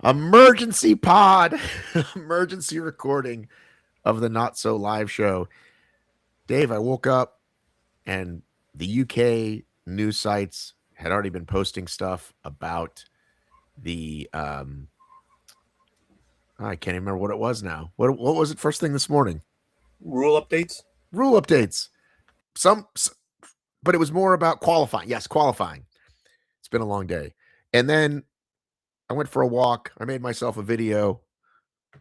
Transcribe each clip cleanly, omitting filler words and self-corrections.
Emergency pod, emergency recording of the Not So Live show. Dave, I woke up and the UK news sites had already been posting stuff about the I can't even remember what it was now. What was it first thing this morning? Rule updates? Rule updates. But it was more about qualifying. Yes, qualifying. It's been a long day. And then I went for a walk. I made myself a video.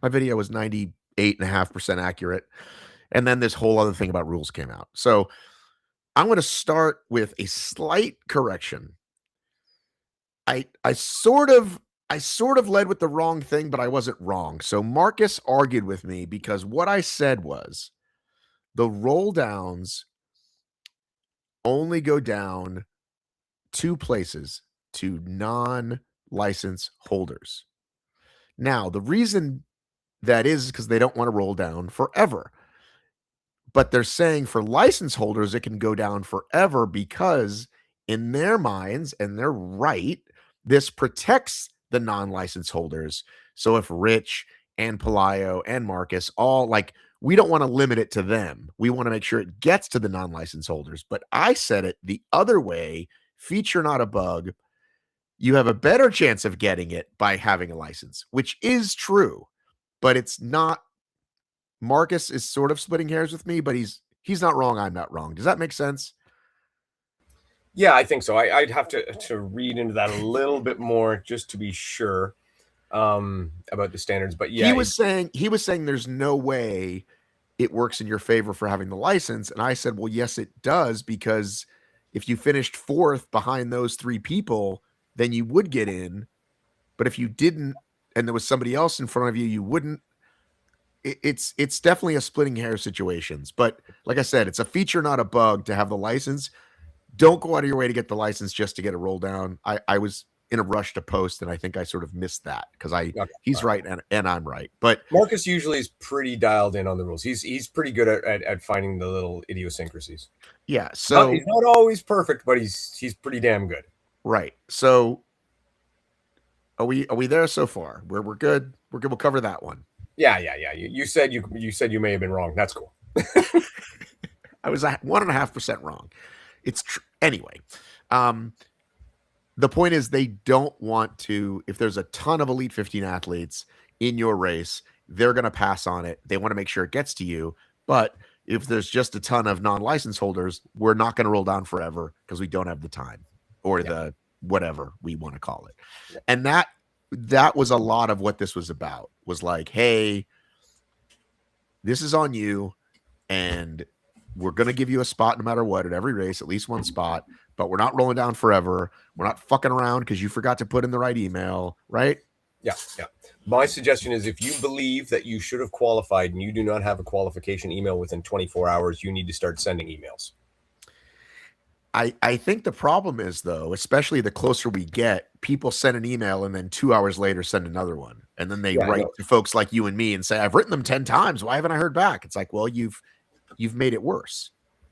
My video was 98.5% accurate. And then this whole other thing about rules came out. So I'm going to start with a slight correction. I sort of led with the wrong thing, but I wasn't wrong. So Marcus argued with me because what I said was the roll downs only go down two places to non-license holders. Now, the reason that is because they don't want to roll down forever. But they're saying for license holders, it can go down forever because in their minds, and they're right, this protects the non-license holders. So if Rich and Pelayo and Marcus all we don't want to limit it to them. We want to make sure it gets to the non-license holders. But I said it the other way, feature not a bug. You have a better chance of getting it by having a license, which is true, but it's not. Marcus is sort of splitting hairs with me, but he's not wrong. I'm not wrong. Does that make sense? Yeah, I think so. I'd have to read into that a little bit more just to be sure about the standards. But yeah, he was saying there's no way it works in your favor for having the license, and I said, well, yes, it does, because if you finished fourth behind those three people, then you would get in. But if you didn't, and there was somebody else in front of you, you wouldn't. It's definitely a splitting hair situations. But like I said, it's a feature, not a bug, to have the license. Don't go out of your way to get the license just to get a roll down. I was in a rush to post, and I think I sort of missed that because he's right and I'm right. But Marcus usually is pretty dialed in on the rules. He's pretty good at finding the little idiosyncrasies. Yeah, so he's not always perfect, but he's pretty damn good. Right. So are we there so far? We're good. We're good. We'll cover that one. Yeah. You said you may have been wrong. That's cool. I was at 1.5% wrong. It's anyway. The point is they don't want to. If there's a ton of Elite 15 athletes in your race, they're going to pass on it. They want to make sure it gets to you. But if there's just a ton of non-license holders, we're not going to roll down forever because we don't have the time or the whatever we want to call it. Yeah. And that was a lot of what this was about. Was like, hey, this is on you, and we're going to give you a spot no matter what at every race, at least one spot, but we're not rolling down forever. We're not fucking around because you forgot to put in the right email, right? Yeah. My suggestion is if you believe that you should have qualified and you do not have a qualification email within 24 hours, you need to start sending emails. I think the problem is, though, especially the closer we get, people send an email and then 2 hours later send another one. And then they write to folks like you and me and say, I've written them 10 times. Why haven't I heard back? It's like, well, you've made it worse.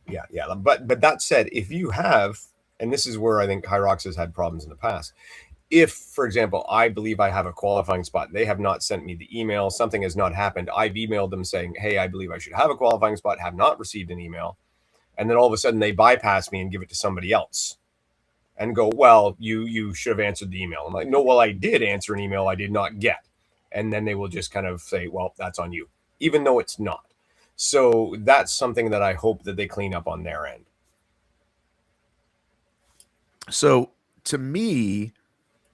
Yeah. But that said, if you have, and this is where I think HYROX has had problems in the past. If, for example, I believe I have a qualifying spot, they have not sent me the email, something has not happened. I've emailed them saying, hey, I believe I should have a qualifying spot, have not received an email. And then all of a sudden they bypass me and give it to somebody else and go, well, you should have answered the email. I'm like, no, well, I did answer an email I did not get. And then they will just kind of say, well, that's on you, even though it's not. So that's something that I hope that they clean up on their end. So to me,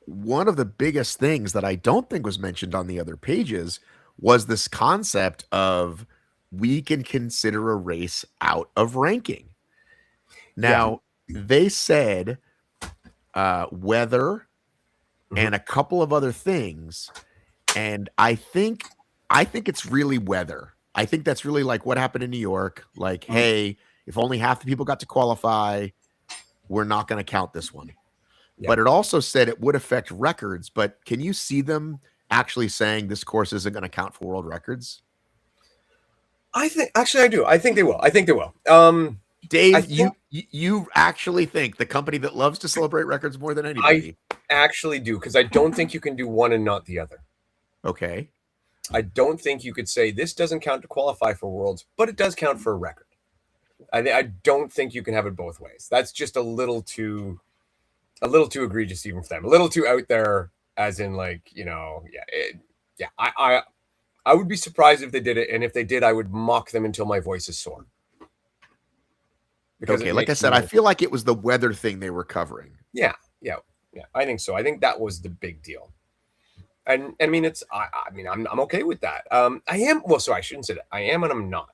one of the biggest things that I don't think was mentioned on the other pages was this concept of we can consider a race out of ranking. Now, they said weather and a couple of other things, and I think it's really weather. I think that's really like what happened in New York. Like, hey, if only half the people got to qualify, we're not going to count this one. Yeah. But it also said it would affect records. But can you see them actually saying this course isn't going to count for world records? I do. I think they will. Dave, you actually think, the company that loves to celebrate records more than anybody? I actually do, because I don't think you can do one and not the other. Okay. I don't think you could say this doesn't count to qualify for Worlds, but it does count for a record. I don't think you can have it both ways. That's just a little too egregious even for them. A little too out there, as in like, yeah. I would be surprised if they did it, and if they did, I would mock them until my voice is sore. Because Okay. it Like I makes said, me I feel like it was the weather thing they were covering. yeah. I think so. I think that was the big deal. And I mean, I'm okay with that. I am well, so I shouldn't say that. I am and I'm not.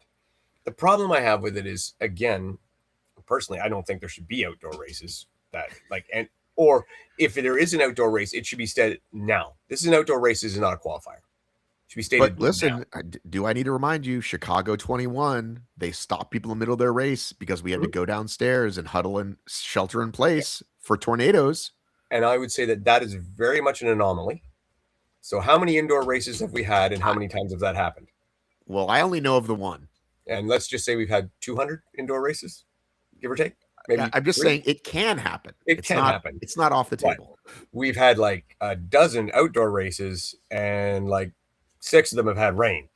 The problem I have with it is, again, personally, I don't think there should be outdoor races that like and or if there is an outdoor race, it should be stated now. This is an outdoor race. This is not a qualifier. It should be stated But now. listen, do I need to remind you, Chicago 21, they stopped people in the middle of their race because we had to go downstairs and huddle and shelter in place for tornadoes. And I would say that that is very much an anomaly. So how many indoor races have we had, and how many times has that happened? Well, I only know of the one. And let's just say we've had 200 indoor races, give or take. Maybe I'm just 3. saying it can happen. It can happen. It's not off the table. We've had like a dozen outdoor races, and like 6 of them have had rain.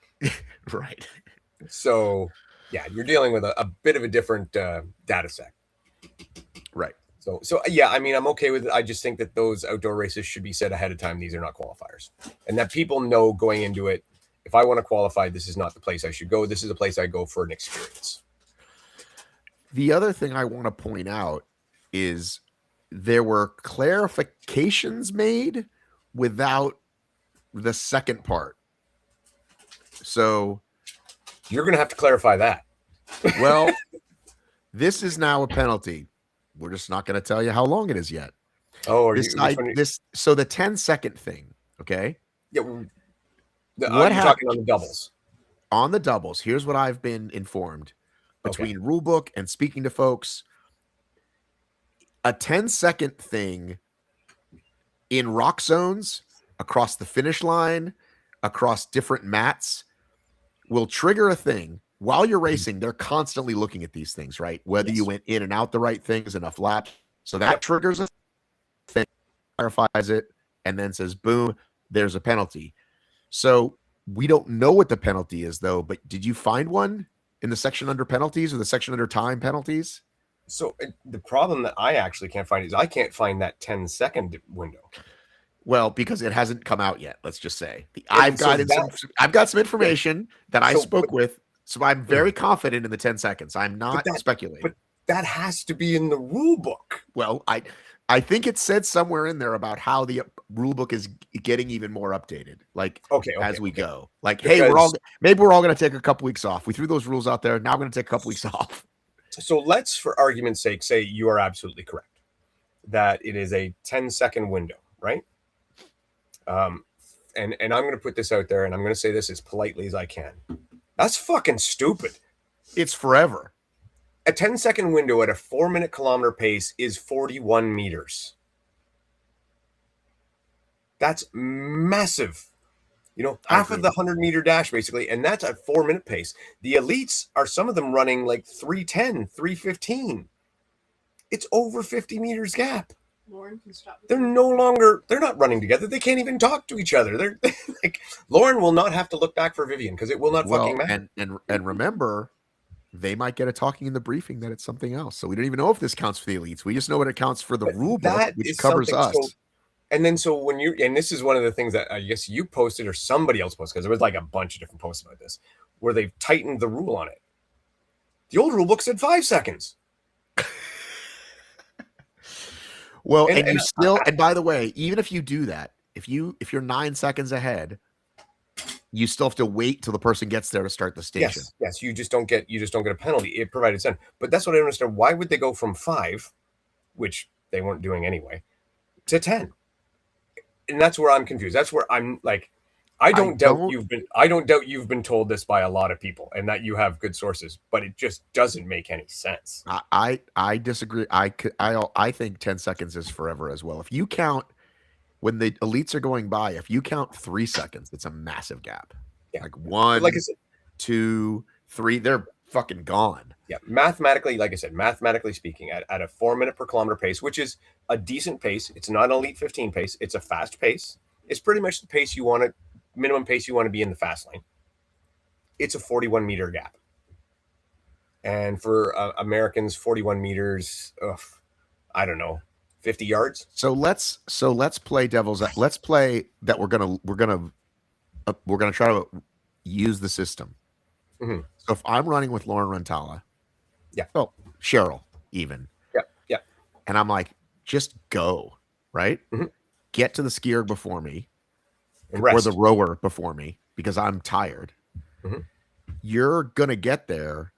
Right. So, yeah, you're dealing with a bit of a different data set. Right. So yeah, I mean, I'm okay with it. I just think that those outdoor races should be said ahead of time. These are not qualifiers, and that people know going into it. If I want to qualify, this is not the place I should go. This is the place I go for an experience. The other thing I want to point out is there were clarifications made without the second part. So you're going to have to clarify that. Well, this is now a penalty. We're just not going to tell you how long it is yet. Oh, so the 10-second thing, okay? Yeah. What happened talking on the doubles? On the doubles, here's what I've been informed between rulebook and speaking to folks. A 10-second thing in rock zones across the finish line, across different mats, will trigger a thing. While you're racing, they're constantly looking at these things, right? Whether you went in and out the right things, enough laps. So that triggers a thing, clarifies it, and then says, boom, there's a penalty. So we don't know what the penalty is, though. But did you find one in the section under penalties or the section under time penalties? So the problem that I actually can't find is I can't find that 10-second window. Well, because it hasn't come out yet. Let's just say I've got some information that I spoke with. So I'm very confident in the 10 seconds. I'm not speculating. But that has to be in the rule book. Well, I think it said somewhere in there about how the rule book is getting even more updated. Like as we go. Like, because, hey, maybe we're all going to take a couple weeks off. We threw those rules out there. Now we're going to take a couple weeks off. So let's, for argument's sake, say you are absolutely correct that it is a 10-second window, right? And I'm going to put this out there, and I'm going to say this as politely as I can. That's fucking stupid. It's forever. A 10-second window at a 4-minute kilometer pace is 41 meters. That's massive. Half of the 100-meter dash, basically, and that's at 4-minute pace. The elites are some of them running like 3:10, 3:15. It's over 50 meters gap. Lauren can stop. They're not running together. They can't even talk to each other. They're like, Lauren will not have to look back for Vivian because it will not fucking matter. And remember, they might get a talking in the briefing that it's something else. So we don't even know if this counts for the elites. We just know what it counts for the rule book, which covers us. And then and this is one of the things that I guess you posted or somebody else posted, because there was like a bunch of different posts about this, where they've tightened the rule on it. The old rule book said 5 seconds. Well, and by the way, even if you do that, if you're 9 seconds ahead, you still have to wait till the person gets there to start the station. Yes, you just don't get a penalty. It provided sen. But that's what I don't understand. Why would they go from 5, which they weren't doing anyway, to 10? And that's where I'm confused. That's where I'm like, I don't doubt you've been told this by a lot of people and that you have good sources, but it just doesn't make any sense. I disagree. I think 10 seconds is forever as well. If you count when the elites are going by, if you count 3 seconds, it's a massive gap. Yeah. Like 1, like I said, 2, 3, they're fucking gone. Yeah. Mathematically, like I said, mathematically speaking, at a 4-minute per kilometer pace, which is a decent pace. It's not an elite 15 pace. It's a fast pace. It's pretty much the pace you want to minimum pace you want to be in the fast lane, it's a 41-meter gap. And for Americans, 41 meters, I don't know, 50 yards. So let's play devil's. Let's play that we're gonna try to use the system. Mm-hmm. So if I'm running with Lauren Rentala, Yeah. oh Cheryl even, Yeah. Yeah. and I'm like, just go, right? Mm-hmm. Get to the skier before me, And or rest. the rower before me because I'm tired. Mm-hmm. You're gonna get there,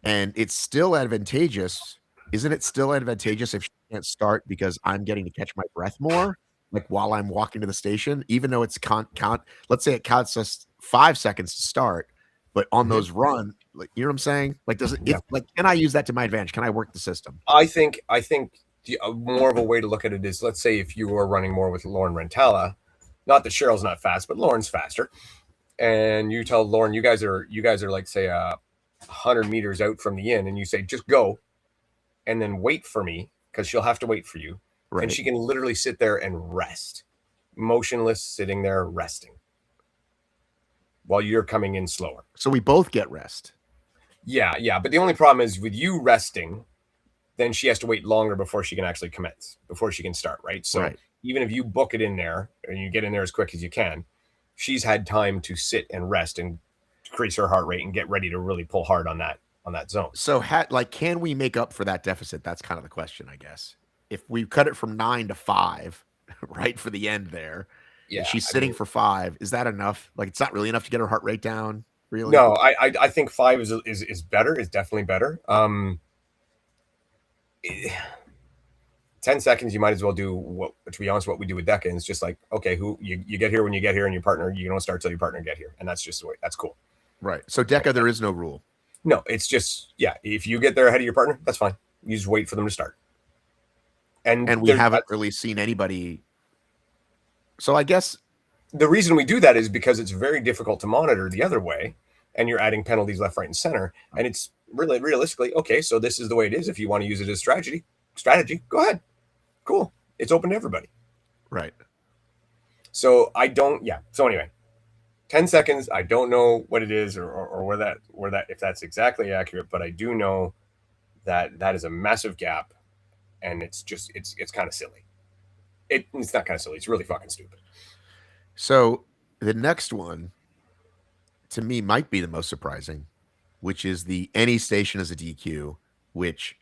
and it's still advantageous. Isn't it still advantageous if she can't start because I'm getting to catch my breath more, like while I'm walking to the station, even though it's count. Let's say it counts us 5 seconds to start, but on Mm-hmm. those run, like, you know what I'm saying? Like, does it? Yeah. Like, can I use that to my advantage? Can I work the system? I think more of a way to look at it is, let's say if you are running more with Lauren Rentala, not that Cheryl's not fast, but Lauren's faster, and you tell Lauren you guys are like, say, 100 meters out from the inn, and you say just go, and then wait for me because she'll have to wait for you, Right. and she can literally sit there and rest, motionless, sitting there resting while you're coming in slower. So we both get rest. Yeah. But the only problem is with you resting, then she has to wait longer before she can actually commence, before she can start, right? So Right. even if you book it in there and you get in there as quick as you can, she's had time to sit and rest and decrease her heart rate and get ready to really pull hard on that zone. So, can we make up for that deficit? That's kind of the question, I guess. If we cut it from 9 to 5, right, for the end there, Yeah, and she's sitting for 5, is that enough? Like, it's not really enough to get her heart rate down, really? No, I think 5 is better. Is definitely better. 10 seconds, you might as well do what, to be honest, what we do with Decca. And it's just like, okay, you get here when you get here, and your partner, you don't start till your partner get here, and that's just the way. That's cool. Right. So Decca, there is no rule. No, it's just, yeah. If you get there ahead of your partner, that's fine. You just wait for them to start. And we haven't really seen anybody. So I guess the reason we do that is because it's very difficult to monitor the other way, and you're adding penalties left, right, and center. And it's really realistically, okay, so this is the way it is. If you want to use it as strategy, go ahead. Cool. It's open to everybody. Right. So So anyway, 10 seconds. I don't know what it is or where that if that's exactly accurate, but I do know that is a massive gap, and it's just it's kind of silly. It's not kind of silly. It's really fucking stupid. So the next one, to me, might be the most surprising, which is the any station as a DQ, which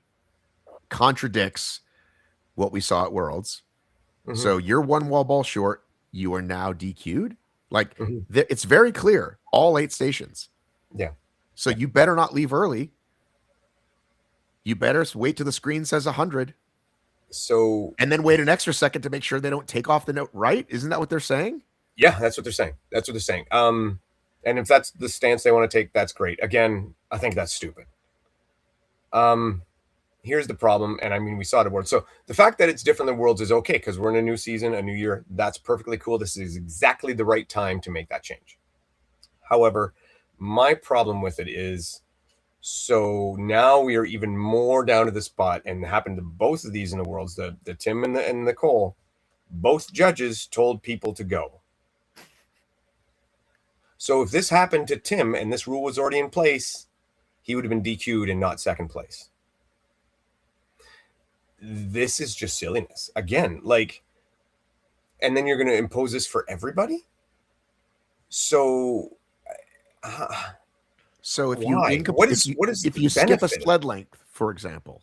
contradicts what we saw at Worlds. Mm-hmm. So you're one wall ball short. You are now DQ'd. Like, it's very clear, all 8 stations. Yeah. So you better not leave early. You better wait till the screen says 100. So, and then wait an extra second to make sure they don't take off the note, right? Isn't that what they're saying? Yeah, that's what they're saying. And if that's the stance they want to take, that's great. Again, I think that's stupid. Here's the problem, and I mean, we saw it at Worlds. So the fact that it's different than Worlds is okay because we're in a new season, a new year. That's perfectly cool. This is exactly the right time to make that change. However, my problem with it is, so now we are even more down to the spot, and it happened to both of these in the Worlds, the Tim and Nicole. Both judges told people to go. So if this happened to Tim and this rule was already in place, he would have been DQ'd and not second place. This is just silliness. Again, like, and then you're going to impose this for everybody? So if why? if you skip a sled length, for example,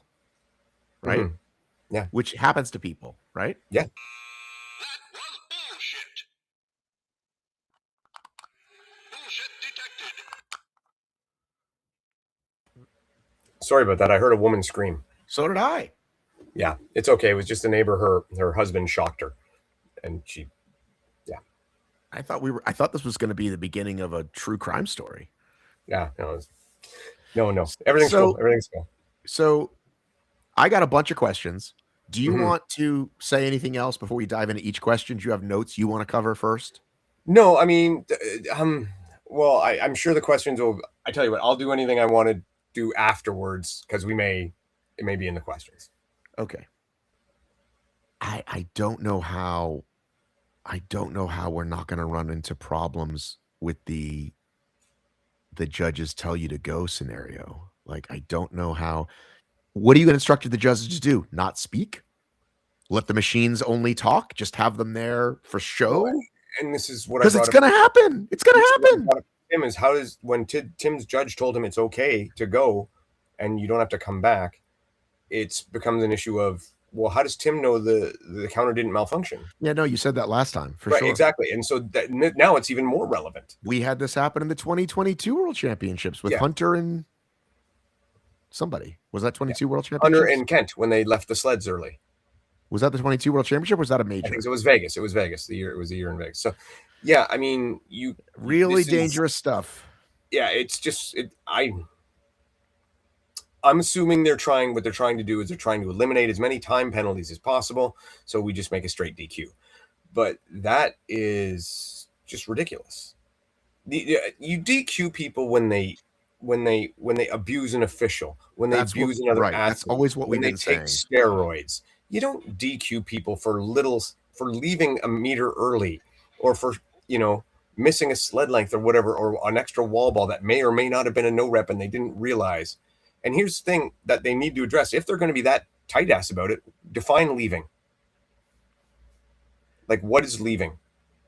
right? Mm-hmm. Yeah. Which happens to people, right? Yeah. Sorry about that. I heard a woman scream. So did I. Yeah, it's okay. It was just a neighbor. Her husband shocked her, and she, yeah. I thought this was going to be the beginning of a true crime story. Yeah, no. Everything's cool. Everything's cool. So, I got a bunch of questions. Do you want to say anything else before we dive into each question? Do you have notes you want to cover first? No, I mean, well, I'm sure the questions will. I tell you what, I'll do anything I want to do afterwards because it may be in the questions. Okay. I don't know how I don't know how we're not going to run into problems with the judges tell you to go scenario. Like, I don't know how. What are you going to instruct the judges to do? Not speak? Let the machines only talk? Just have them there for Well, show? and this is what I Because brought it's up. going to happen. It's going to happen. Tim is how does when Tim's judge told him it's okay to go, and you don't have to come back. It's becomes an issue of, well, how does Tim know the counter didn't malfunction? Yeah, no, you said that last time for Right, sure. exactly, and so that, now it's even more relevant. We had this happen in the 2022 World Championships with Hunter and somebody. Was that 22 World Championships? Hunter and Kent when they left the sleds early. Was that the 22 World Championship? Or was that a major? I think it was Vegas. It was Vegas. It was a year in Vegas. So, yeah, I mean, really dangerous stuff. Yeah, it's just I'm assuming what they're trying to do is they're trying to eliminate as many time penalties as possible, so we just make a straight DQ. But that is just ridiculous. You DQ people when they abuse an official, when they abuse another athlete. That's always what we've been saying. When they take steroids. You don't DQ people for leaving a meter early, or for missing a sled length or whatever, or an extra wall ball that may or may not have been a no rep and they didn't realize. And here's the thing that they need to address: if they're going to be that tight ass about it, define leaving. Like, what is leaving?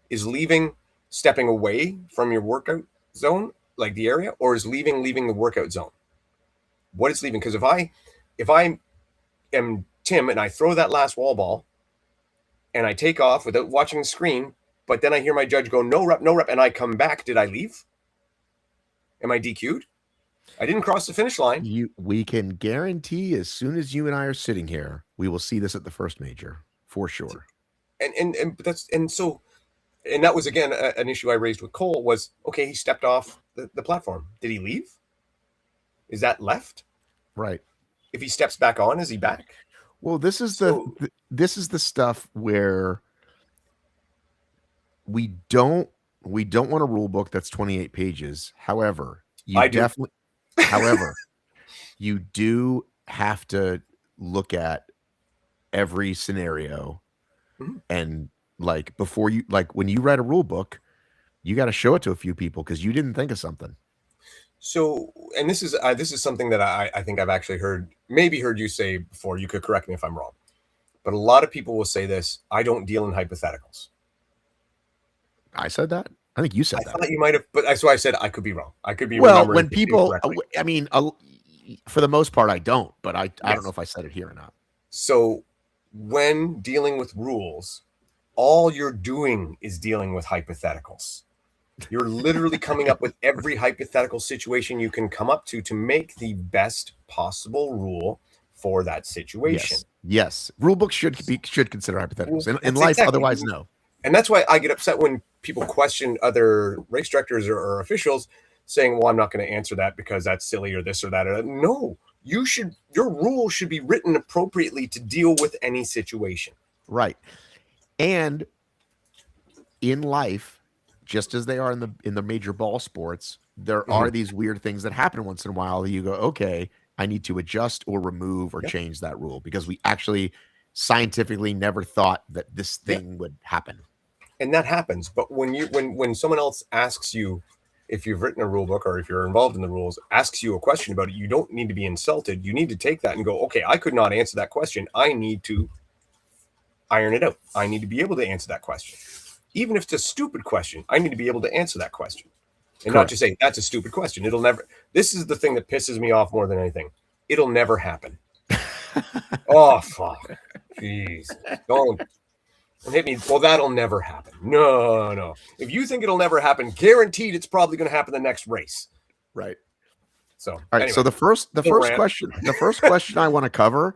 Is leaving stepping away from your workout zone, like the area, or is leaving the workout zone? What is leaving? Because if I am Tim and I throw that last wall ball and I take off without watching the screen, but then I hear my judge go, no rep, and I come back, did I leave? Am I DQ'd? I didn't cross the finish line. We can guarantee as soon as you and I are sitting here, we will see this at the first major for sure. And that was again an issue I raised with Cole was, okay, he stepped off the platform. Did he leave? Is that left? Right. If he steps back on, is he back? Well, this is the stuff where we don't want a rule book that's 28 pages. However, you do have to look at every scenario, and like before you, like when you write a rule book, you got to show it to a few people because you didn't think of something. So, and this is something that I think I've actually heard you say before. You could correct me if I'm wrong, but a lot of people will say this: I don't deal in hypotheticals. I said that. I think you said that. I thought you might have, but that's why I said I could be wrong. I could be well when people. I mean, for the most part, I don't. But I don't know if I said it here or not. So, when dealing with rules, all you're doing is dealing with hypotheticals. You're literally coming up with every hypothetical situation you can come up to make the best possible rule for that situation. Yes. Rule books should consider hypotheticals. In life, exactly. Otherwise, no. And that's why I get upset when people question other race directors or officials saying, well, I'm not going to answer that because that's silly or this or that. No, your rule should be written appropriately to deal with any situation. Right. And in life, just as they are in the major ball sports, there are these weird things that happen once in a while. You go, okay, I need to adjust or remove or change that rule because we actually scientifically never thought that this thing would happen. And that happens. But when someone else asks you if you've written a rule book or if you're involved in the rules, asks you a question about it, you don't need to be insulted. You need to take that and go, okay, I could not answer that question. I need to iron it out. I need to be able to answer that question. Even if it's a stupid question, I need to be able to answer that question and not just say, that's a stupid question. This is the thing that pisses me off more than anything. It'll never happen. Oh, fuck. Jeez. Don't hit me. Well, that'll never happen. No. If you think it'll never happen, guaranteed it's probably going to happen the next race. Right. So, all right. Anyway, so the first question I want to cover,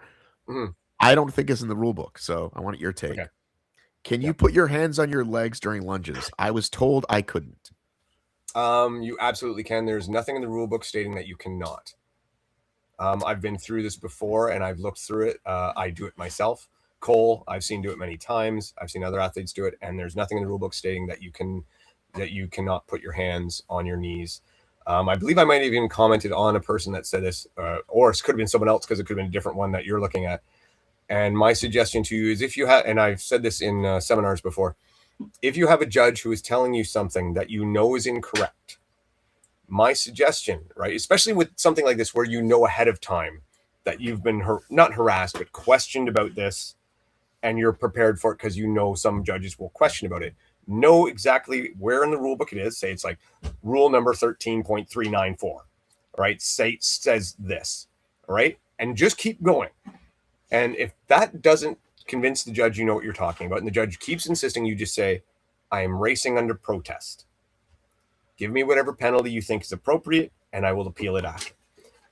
I don't think is in the rule book. So I want your take. Okay. Can you put your hands on your legs during lunges? I was told I couldn't. You absolutely can. There's nothing in the rule book stating that you cannot. I've been through this before and I've looked through it. I do it myself. Cole, I've seen do it many times. I've seen other athletes do it, and there's nothing in the rule book stating that you cannot put your hands on your knees. I believe I might have even commented on a person that said this, or it could have been someone else because it could have been a different one that you're looking at. And my suggestion to you is if you have, and I've said this in seminars before, if you have a judge who is telling you something that you know is incorrect, my suggestion, right, especially with something like this where you know ahead of time that you've been not harassed but questioned about this, and you're prepared for it because you know some judges will question about it. Know exactly where in the rule book it is. Say it's like rule number 13.394, right? Says this, right? And just keep going. And if that doesn't convince the judge you know what you're talking about, and the judge keeps insisting, you just say, I am racing under protest. Give me whatever penalty you think is appropriate, and I will appeal it after.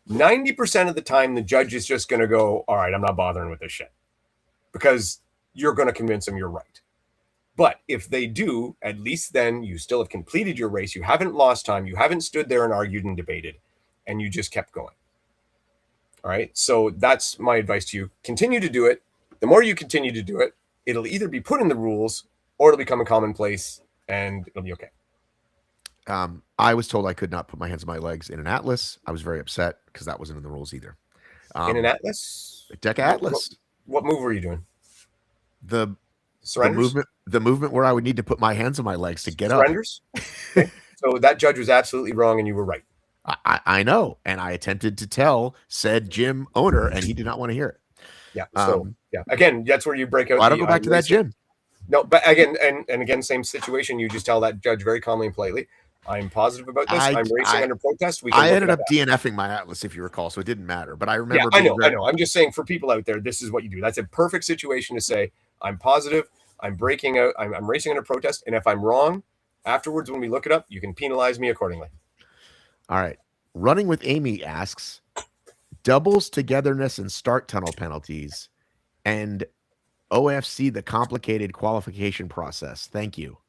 90% of the time, the judge is just going to go, all right, I'm not bothering with this shit, because you're going to convince them you're right. But if they do, at least then you still have completed your race. You haven't lost time. You haven't stood there and argued and debated, and you just kept going. All right. So that's my advice to you. Continue to do it. The more you continue to do it, it'll either be put in the rules or it'll become a commonplace, and it'll be okay. I was told I could not put my hands on my legs in an atlas. I was very upset because that wasn't in the rules either. In an atlas? A deck atlas. What move were you doing? The Surrenders? The movement where I would need to put my hands on my legs to get Surrenders? up. Okay. So that judge was absolutely wrong and you were right. I know. And I attempted to tell said gym owner, and he did not want to hear it. Yeah. So, yeah. Again, that's where you break out. I don't go back to that gym. No, but again, and again, same situation. You just tell that judge very calmly and politely, I'm positive about this. I'm racing under protest. I ended up DNFing my atlas, if you recall, so it didn't matter. But I remember. Yeah, I know. I'm just saying for people out there, this is what you do. That's a perfect situation to say, I'm positive. I'm breaking out. I'm racing under protest. And if I'm wrong, afterwards, when we look it up, you can penalize me accordingly. All right. Running with Amy asks, doubles togetherness and start tunnel penalties, and OFC the complicated qualification process. Thank you.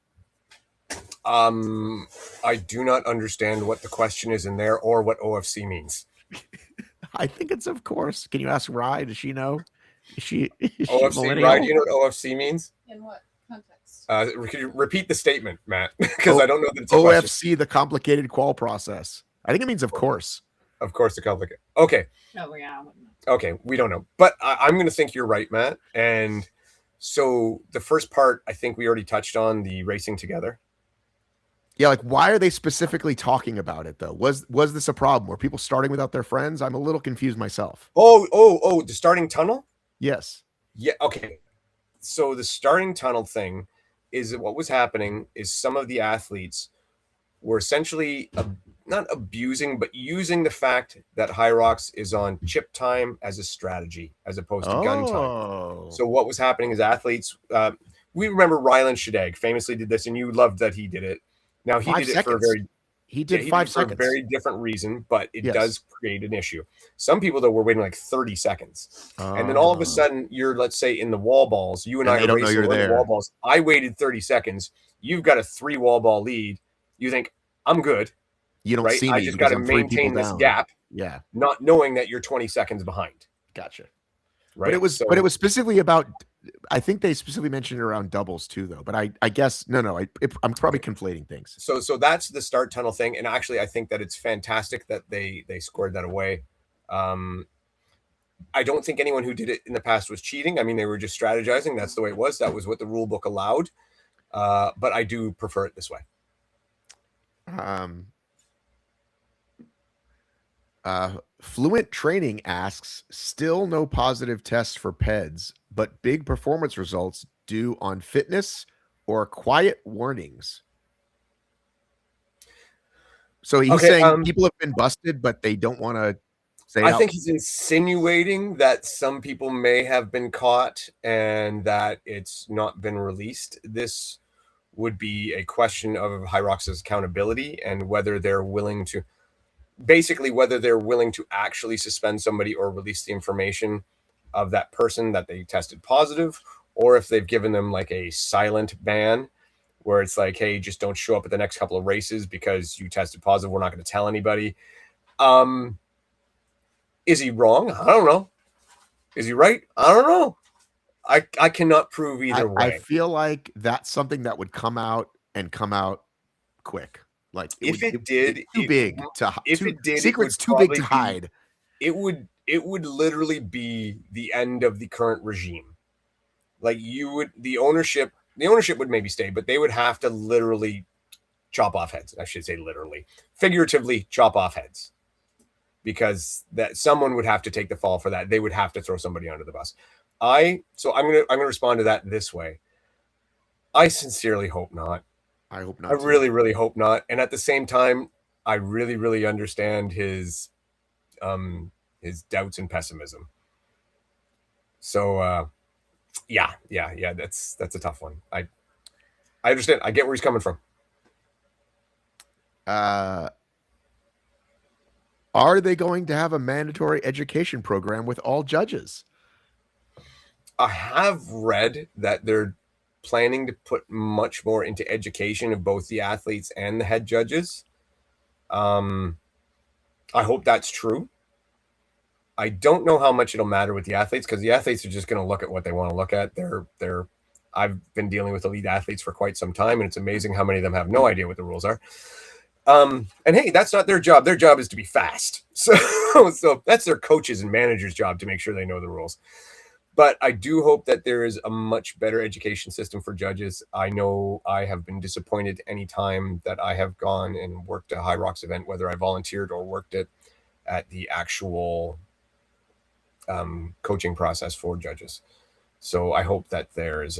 I do not understand what the question is in there or what OFC means. I think it's of course. Can you ask Rye? Does she know? Is she OFC? Rye, do you know what OFC means? In what context? Could you repeat the statement, Matt? Because I don't know that it's a OFC, question. the complicated qual process. I think it means of course. Of course, the complicated. Okay. Oh, yeah. Okay, we don't know. But I'm going to think you're right, Matt. And so the first part, I think we already touched on the racing together. Yeah, like why are they specifically talking about it though? Was this a problem? Were people starting without their friends? I'm a little confused myself. Oh, the starting tunnel? Yes. Yeah, okay. So the starting tunnel thing is what was happening is some of the athletes were essentially not abusing, but using the fact that HYROX is on chip time as a strategy as opposed to gun time. So what was happening is athletes, we remember Rylan Shadag famously did this, and you loved that he did it. Now he did it for a very 5 seconds. For a very different reason, but it does create an issue. Some people though were waiting like 30 seconds, and then all of a sudden you're, let's say, in the wall balls. You and I are racing in the wall balls. I waited 30 seconds. You've got a 3 wall ball lead. You think I'm good. You don't see me. I just got to maintain this gap. Yeah, not knowing that you're 20 seconds behind. Gotcha. Right. But it was specifically about. I think they specifically mentioned it around doubles too, though. But I guess no. I'm probably conflating things. So that's the start tunnel thing, and actually, I think that it's fantastic that they scored that away. I don't think anyone who did it in the past was cheating. I mean, they were just strategizing. That's the way it was. That was what the rule book allowed. But I do prefer it this way. Fluent Training asks, still no positive tests for PEDs, but big performance results due on fitness or quiet warnings. So he's saying people have been busted, but they don't want to say I think he's insinuating that some people may have been caught and that it's not been released. This would be a question of HYROX's accountability and whether they're willing to actually suspend somebody or release the information of that person that they tested positive, or if they've given them like a silent ban where it's like, hey, just don't show up at the next couple of races because you tested positive. We're not going to tell anybody. Is he wrong? I don't know. Is he right? I don't know. I cannot prove either way. I feel like that's something that would come out quick. Like secret's too big to hide. It would literally be the end of the current regime. Like the ownership the ownership would maybe stay, but they would have to literally chop off heads. I should say literally, figuratively chop off heads, because that someone would have to take the fall for that. They would have to throw somebody under the bus. I'm gonna respond to that this way. I sincerely hope not. I hope not. I really, really hope not. And at the same time, I really, really understand his doubts and pessimism. So yeah, that's a tough one. I understand. I get where he's coming from. Are they going to have a mandatory education program with all judges? I have read that they're planning to put much more into education of both the athletes and the head judges. I hope that's true. I don't know how much it'll matter with the athletes, because the athletes are just going to look at what they want to look at. I've been dealing with elite athletes for quite some time, and it's amazing how many of them have no idea what the rules are. And hey, that's not their job. Their job is to be fast. So that's their coaches and managers' job to make sure they know the rules. But I do hope that there is a much better education system for judges. I know I have been disappointed any time that I have gone and worked a HYROX event, whether I volunteered or worked it at the actual coaching process for judges. So I hope that there's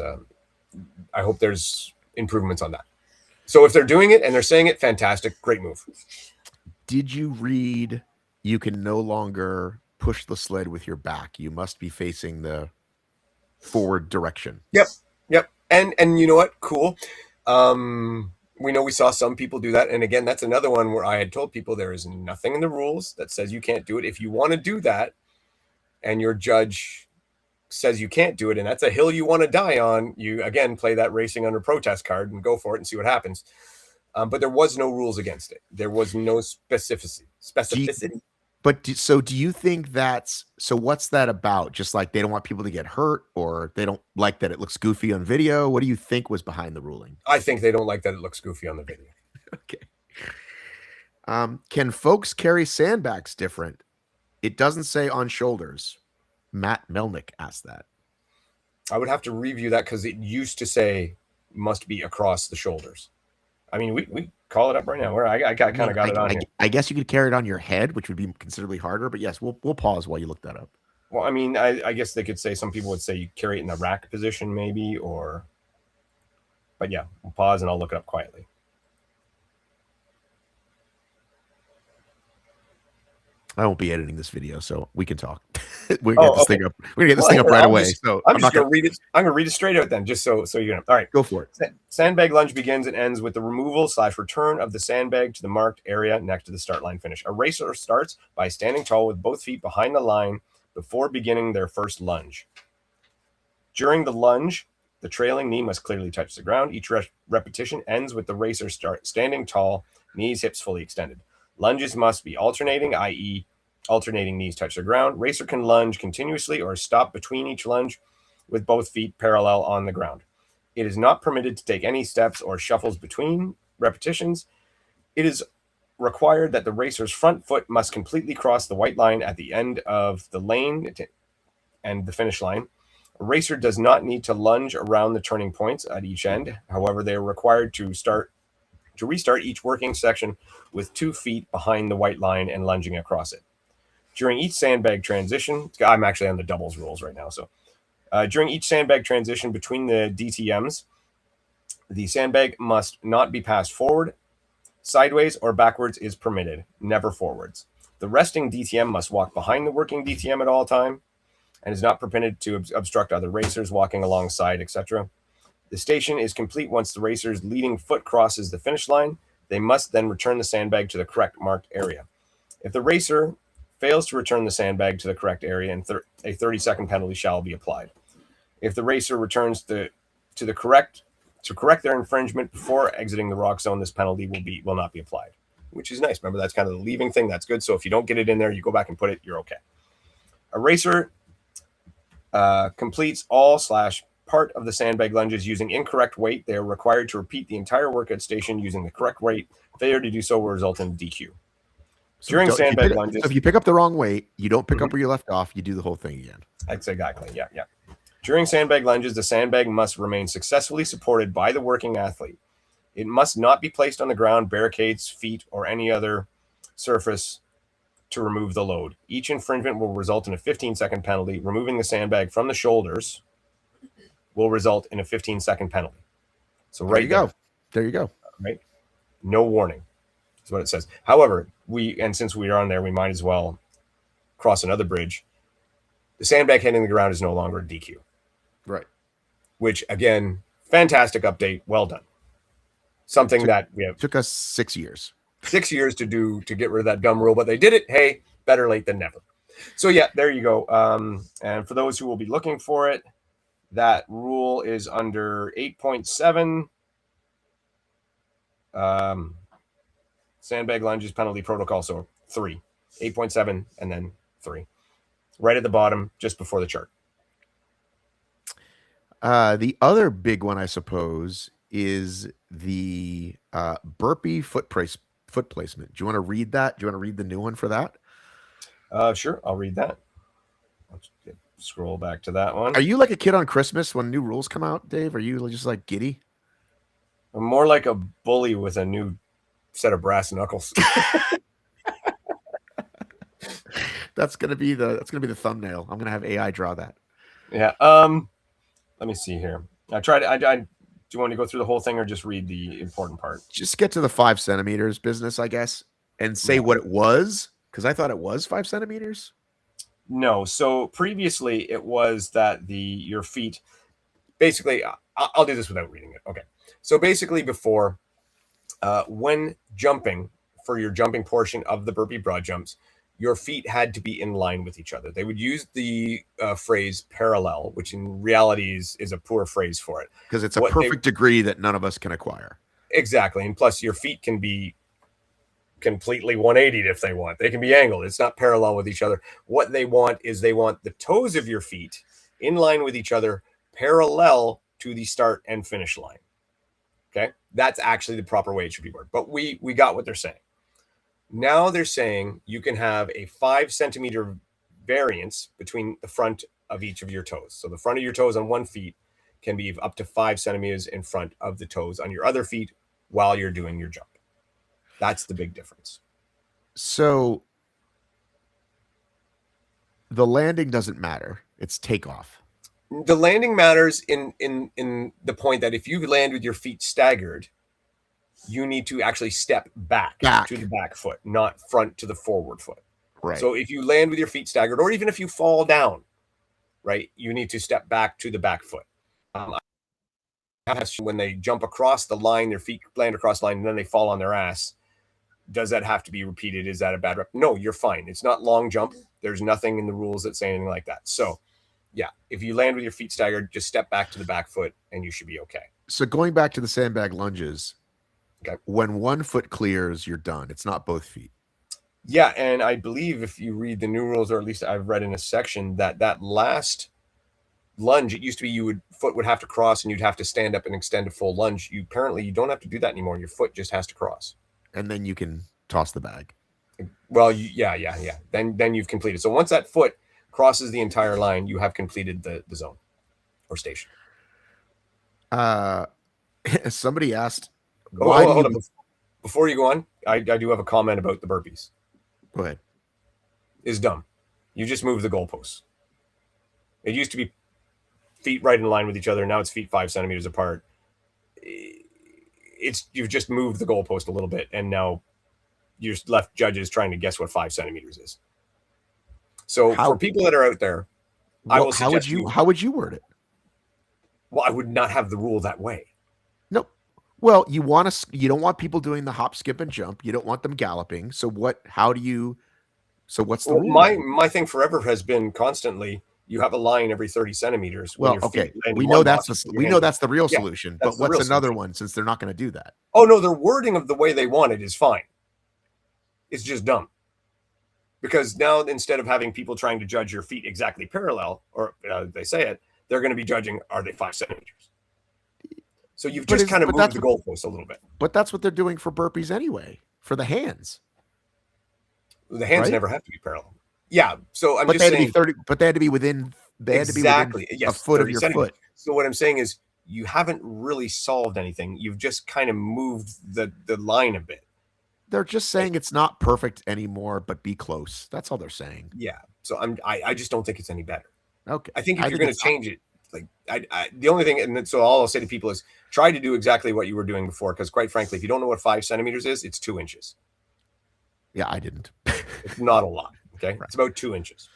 improvements on that. So if they're doing it and they're saying it, fantastic, great move. Did you read you can no longer push the sled with your back? You must be facing the forward direction. Yep. And you know what? Cool. We know we saw some people do that. And again, that's another one where I had told people there is nothing in the rules that says you can't do it. If you want to do that and your judge says you can't do it, and that's a hill you want to die on, you again play that racing under protest card and go for it and see what happens. But there was no rules against it. There was no specificity. So do you think what's that about? Just like they don't want people to get hurt, or they don't like that it looks goofy on video? What do you think was behind the ruling? I think they don't like that it looks goofy on the video. Okay. Can folks carry sandbags different? It doesn't say on shoulders. Matt Melnick asked that. I would have to review that, because it used to say must be across the shoulders. I mean, we call it up right now. Where I kind of got it on here. I guess you could carry it on your head, which would be considerably harder. But yes, we'll pause while you look that up. Well, I mean, I guess they could say, some people would say you carry it in the rack position, maybe, or. But yeah, we'll pause and I'll look it up quietly. I won't be editing this video, so we can talk. We're gonna get this thing up. We're gonna get this thing up right away. I'm just gonna read it. I'm gonna read it straight out then, just so you know. All right, go for it. Sandbag lunge begins and ends with the removal/return of the sandbag to the marked area next to the start line finish. A racer starts by standing tall with both feet behind the line before beginning their first lunge. During the lunge, the trailing knee must clearly touch the ground. Each repetition ends with the racer standing tall, knees, hips fully extended. Lunges must be alternating, i.e., alternating knees touch the ground. Racer can lunge continuously or stop between each lunge with both feet parallel on the ground. It is not permitted to take any steps or shuffles between repetitions. It is required that the racer's front foot must completely cross the white line at the end of the lane and the finish line. A racer does not need to lunge around the turning points at each end. However, they are required to restart each working section with 2 feet behind the white line and lunging across it. During each sandbag transition, I'm actually on the doubles rules right now. So during each sandbag transition between the DTMs, the sandbag must not be passed forward, sideways, or backwards is permitted, never forwards. The resting DTM must walk behind the working DTM at all time and is not permitted to obstruct other racers walking alongside, etc. The station is complete once the racer's leading foot crosses the finish line. They must then return the sandbag to the correct marked area. If the racer fails to return the sandbag to the correct area, a 30-second penalty shall be applied. If the racer returns to correct their infringement before exiting the rock zone, this penalty will not be applied, which is nice. Remember, that's kind of the leaving thing. That's good. So if you don't get it in there, you go back and put it, you're okay. A racer completes all / part of the sandbag lunges using incorrect weight. They are required to repeat the entire workout station using the correct weight. Failure to do so will result in DQ. So during sandbag lunges, if you pick up the wrong weight, you don't pick up where you left off. You do the whole thing again. Exactly. Yeah. During sandbag lunges, the sandbag must remain successfully supported by the working athlete. It must not be placed on the ground, barricades, feet, or any other surface to remove the load. Each infringement will result in a 15-second penalty. Removing the sandbag from the shoulders will result in a 15-second penalty. So There you go. There you go. Right? No warning is what it says. However, since we are on there, we might as well cross another bridge. The sandbag hitting the ground is no longer a DQ. Right. Which, again, fantastic update. Well done. Something that we have took us 6 years. 6 years to get rid of that dumb rule, but they did it. Hey, better late than never. So yeah, there you go. And for those who will be looking for it, that rule is under 8.7. Sandbag lunges penalty protocol. So 3, 8.7, and then 3, right at the bottom, just before the chart. The other big one, I suppose, is the burpee foot placement. Do you want to read that? Do you want to read the new one for that? Sure, I'll read that. Let's scroll back to that one. Are you like a kid on Christmas when new rules come out, Dave? Are you just like giddy? I'm more like a bully with a new set of brass knuckles. That's gonna be the thumbnail. I'm gonna have AI draw that. Yeah. Let me see here. Do you want to go through the whole thing or just read the important part? Just get to the 5 centimeters business, I guess, and say what it was, because I thought it was 5 centimeters. No. So previously it was that your feet, basically, I'll do this without reading it. Okay. So basically before, when jumping for your jumping portion of the burpee broad jumps, your feet had to be in line with each other. They would use the phrase parallel, which in reality is a poor phrase for it. Because it's a perfect degree that none of us can acquire. Exactly. And plus your feet can be completely 180 if they want. They can be angled. It's not parallel with each other. What they want is the toes of your feet in line with each other, parallel to the start and finish line. Okay? That's actually the proper way it should be worded. But we got what they're saying. Now they're saying you can have a 5 centimeter variance between the front of each of your toes. So the front of your toes on one feet can be up to 5 centimeters in front of the toes on your other feet while you're doing your jump. That's the big difference. So the landing doesn't matter. It's takeoff. The landing matters in the point that if you land with your feet staggered, you need to actually step back to the back foot, not front to the forward foot. Right. So if you land with your feet staggered, or even if you fall down, right, you need to step back to the back foot. When they jump across the line, their feet land across the line, and then they fall on their ass. Does that have to be repeated? Is that a bad rep? No, you're fine. It's not long jump. There's nothing in the rules that say anything like that. So, yeah, if you land with your feet staggered, just step back to the back foot, and you should be okay. So going back to the sandbag lunges, okay, when one foot clears, you're done. It's not both feet. Yeah, and I believe if you read the new rules, or at least I've read in a section, that last lunge, it used to be foot would have to cross, and you'd have to stand up and extend a full lunge. You don't have to do that anymore. Your foot just has to cross. And then you can toss the bag. Well, yeah. Then you've completed. So once that foot crosses the entire line, you have completed the zone or station. Somebody asked, hold on. Before you go on, I do have a comment about the burpees. Go ahead. It's dumb. You just move the goalposts. It used to be feet right in line with each other. Now it's feet 5 centimeters apart. You've just moved the goalpost a little bit, and now you're left judges trying to guess what 5 centimeters is. So for people that are out there, I will suggest how would you word it? Well, I would not have the rule that way. No. Well, you don't want people doing the hop, skip, and jump. You don't want them galloping. So what's the rule? My thing forever has been constantly, you have a line every 30 centimeters. Well, okay. We know that's the real solution, but what's another one, since they're not going to do that? Oh, no, their wording of the way they want it is fine. It's just dumb. Because now, instead of having people trying to judge your feet exactly parallel, or they say it, they're going to be judging, are they 5 centimeters? So you've just kind of moved the goalpost a little bit. But that's what they're doing for burpees anyway, for the hands. The hands never have to be parallel. Yeah, so I'm just saying. But they had to be within they had to be within Exactly. a Yes, foot of 30 your centimeters. foot. So what I'm saying is you haven't really solved anything. You've just kind of moved the line a bit. They're just saying it's not perfect anymore, but be close. That's all they're saying. Yeah. So I just don't think it's any better. Okay. I think if I you're think going to it's change it, like the only thing, and so all I'll say to people is try to do exactly what you were doing before. Because quite frankly, if you don't know what 5 centimeters is, it's 2 inches. yeah, I didn't. It's not a lot. Okay. Right. It's about 2 inches.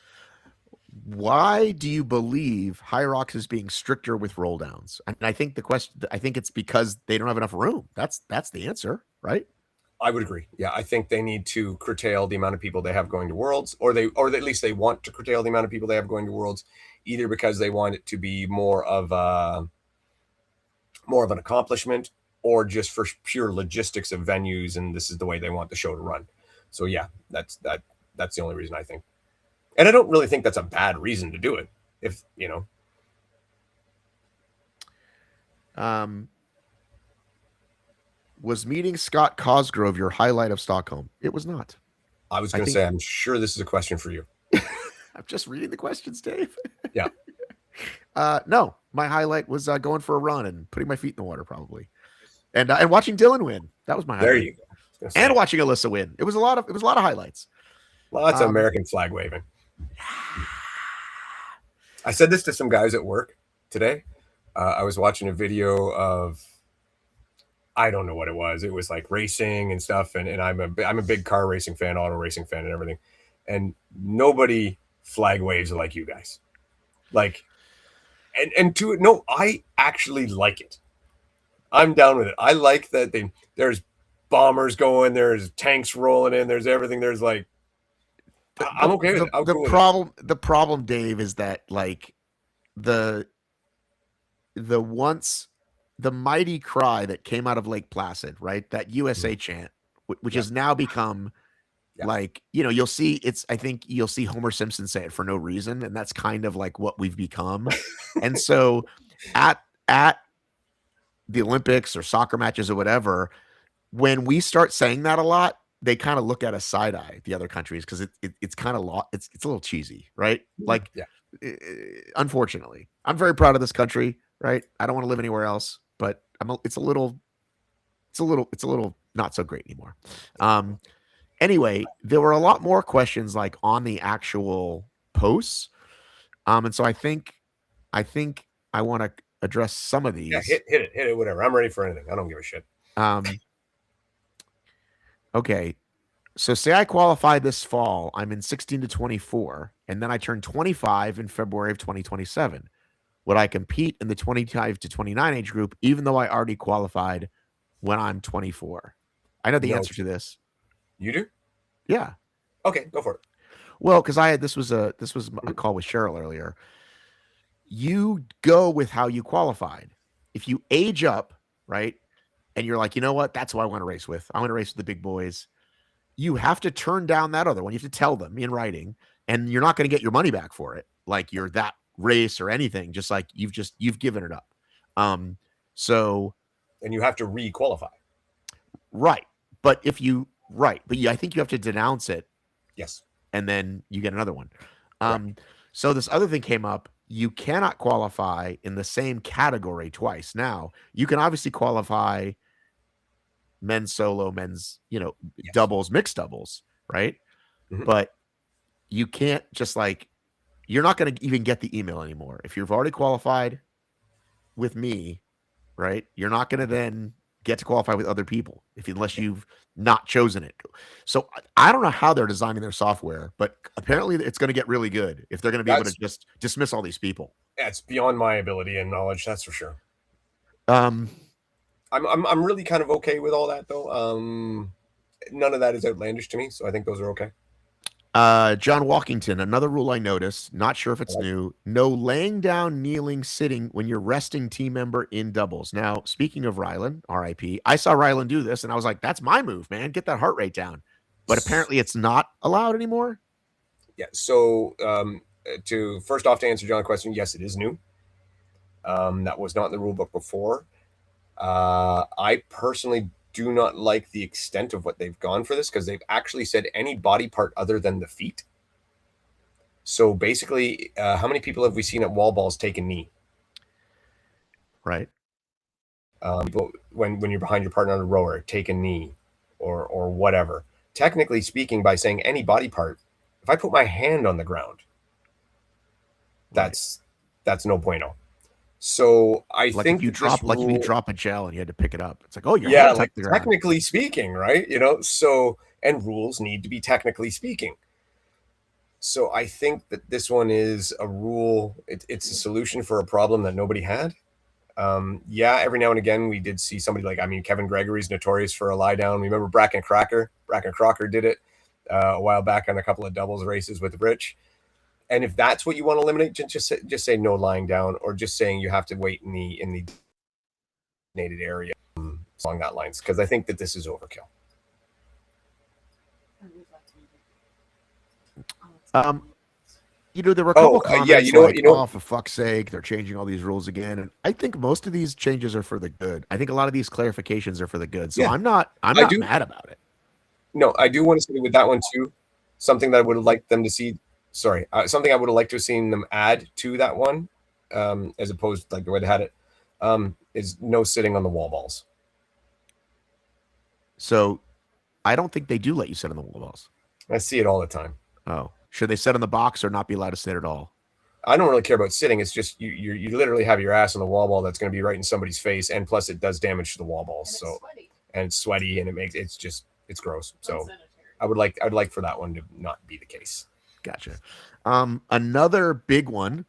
Why do you believe HYROX is being stricter with roll downs? I mean, I think the question, I think it's because they don't have enough room. That's the answer, right? I would agree. Yeah, I think they need to curtail the amount of people they have going to Worlds, or at least they want to curtail the amount of people they have going to Worlds, either because they want it to be more of an accomplishment, or just for pure logistics of venues, and this is the way they want the show to run. So yeah, that's the only reason I think, and I don't really think that's a bad reason to do it. If you know, Um, was meeting Scott Cosgrove your highlight of Stockholm? It was not. I was I going to think say, I'm sure this is a question for you. I'm just reading the questions, Dave. Yeah. No, my highlight was going for a run and putting my feet in the water, probably, and watching Dylan win. That was my There highlight. you go. I was gonna And say, watching Alyssa win. It was a lot of highlights. lots of Um, American flag waving. I said this to some guys at work today. I was watching a video of, I don't know what it was. It was like racing and stuff, and I'm a big car racing fan, auto racing fan, and everything. And nobody flag waves like you guys. Like, and to it, no, I actually like it. I'm down with it. I like that there's bombers going, there's tanks rolling in, there's everything. There's like, I'm okay with it. I'm cool with it. the problem, Dave, is that like the the once the mighty cry that came out of Lake Placid, right? That USA chant, which Yeah, has now become yeah. like, you'll see it's, I think you'll see Homer Simpson say it for no reason. And that's kind of like what we've become. And so at the Olympics or soccer matches or whatever, when we start saying that a lot, they kind of look at us side eye, the other countries, because it's kind of it's a little cheesy, right? Like, Yeah. unfortunately, I'm very proud of this country, right? I don't want to live anywhere else, but it's a little not so great anymore. Anyway, there were a lot more questions like on the actual posts, and so I think I want to address some of Yeah, these. hit it, whatever. I'm ready for anything. I don't give a shit. Okay. So say I qualify this fall, I'm in 16 to 24, and then I turn 25 in February of 2027. Would I compete in the 25 to 29 age group, even though I already qualified when I'm 24? I know the No, answer to this. you do? Yeah. Okay, go for it. Well, because this was a call with Cheryl earlier. You go with how you qualified. If you age up, right, and you're like, you know what, that's who I want to race with. I want to race with the big boys. You have to turn down that other one. You have to tell them in writing, and you're not going to get your money back for it. Like you're that race or anything, just like you've given it up. So And you have to re-qualify. right. But I think you have to denounce it, Yes. and then you get another one. Correct. So this other thing came up. You cannot qualify in the same category twice. Now, you can obviously qualify men's solo, men's, Yes. doubles, mixed doubles, right? Mhm. But you can't just like, you're not going to even get the email anymore. If you've already qualified with me, right? You're not going to then get to qualify with other people unless you've not chosen it. So I don't know how they're designing their software, but apparently it's going to get really good if they're going to be able to just dismiss all these people. It's beyond my ability and knowledge, that's for sure. Um, I'm really kind of okay with all that though. None of that is outlandish to me, so I think those are okay. John Walkington, another rule I noticed, not sure if it's Right. new, no laying down, kneeling, sitting when you're resting team member in doubles. Now, speaking of Rylan, RIP, I saw Rylan do this and I was like, that's my move, man. Get that heart rate down. But apparently it's not allowed anymore. Yeah. So to first off, to answer John's question, yes, it is new. That was not in the rule book before. I personally do not like the extent of what they've gone for this, because they've actually said any body part other than the feet. So basically, how many people have we seen at wall balls take a knee? Right. When you're behind your partner on a rower, take a knee, or whatever. Technically speaking, by saying any body part, if I put my hand on the ground, Right. that's no bueno. So I Like if think you that this drop, like if you rule, drop a gel and you had to pick it up, it's like, oh, your yeah, hand like touched the ground. technically speaking, right? So and rules need to be technically speaking. So I think that this one is a rule. It's a solution for a problem that nobody had. Yeah, every now and again we did see somebody like, I mean, Kevin Gregory's notorious for a lie down. Remember Bracken Cracker? Bracken Crocker did it a while back on a couple of doubles races with Rich. And if that's what you want to eliminate, just say no lying down, or just saying you have to wait in the designated area along that lines, because I think that this is overkill. There were a couple Yeah, comments like, "Oh, for fuck's sake, they're changing all these rules again." And I think most of these changes are for the good. I think a lot of these clarifications are for the good. So Yeah, I'm not mad about it. No, I do want to say with that one too, something that I would have liked them to see. Sorry, something I would have liked to have seen them add to that one, as opposed to like the way they had it, is no sitting on the wall balls. So I don't think they do let you sit on the wall balls. I see it all the time. Oh, should they sit on the box or not be allowed to sit at all? I don't really care about sitting. It's just you literally have your ass on the wall ball that's going to be right in somebody's face, and plus it does damage to the wall balls. And it's sweaty, and it's gross. So I'd like for that one to not be the case. Gotcha. Another big one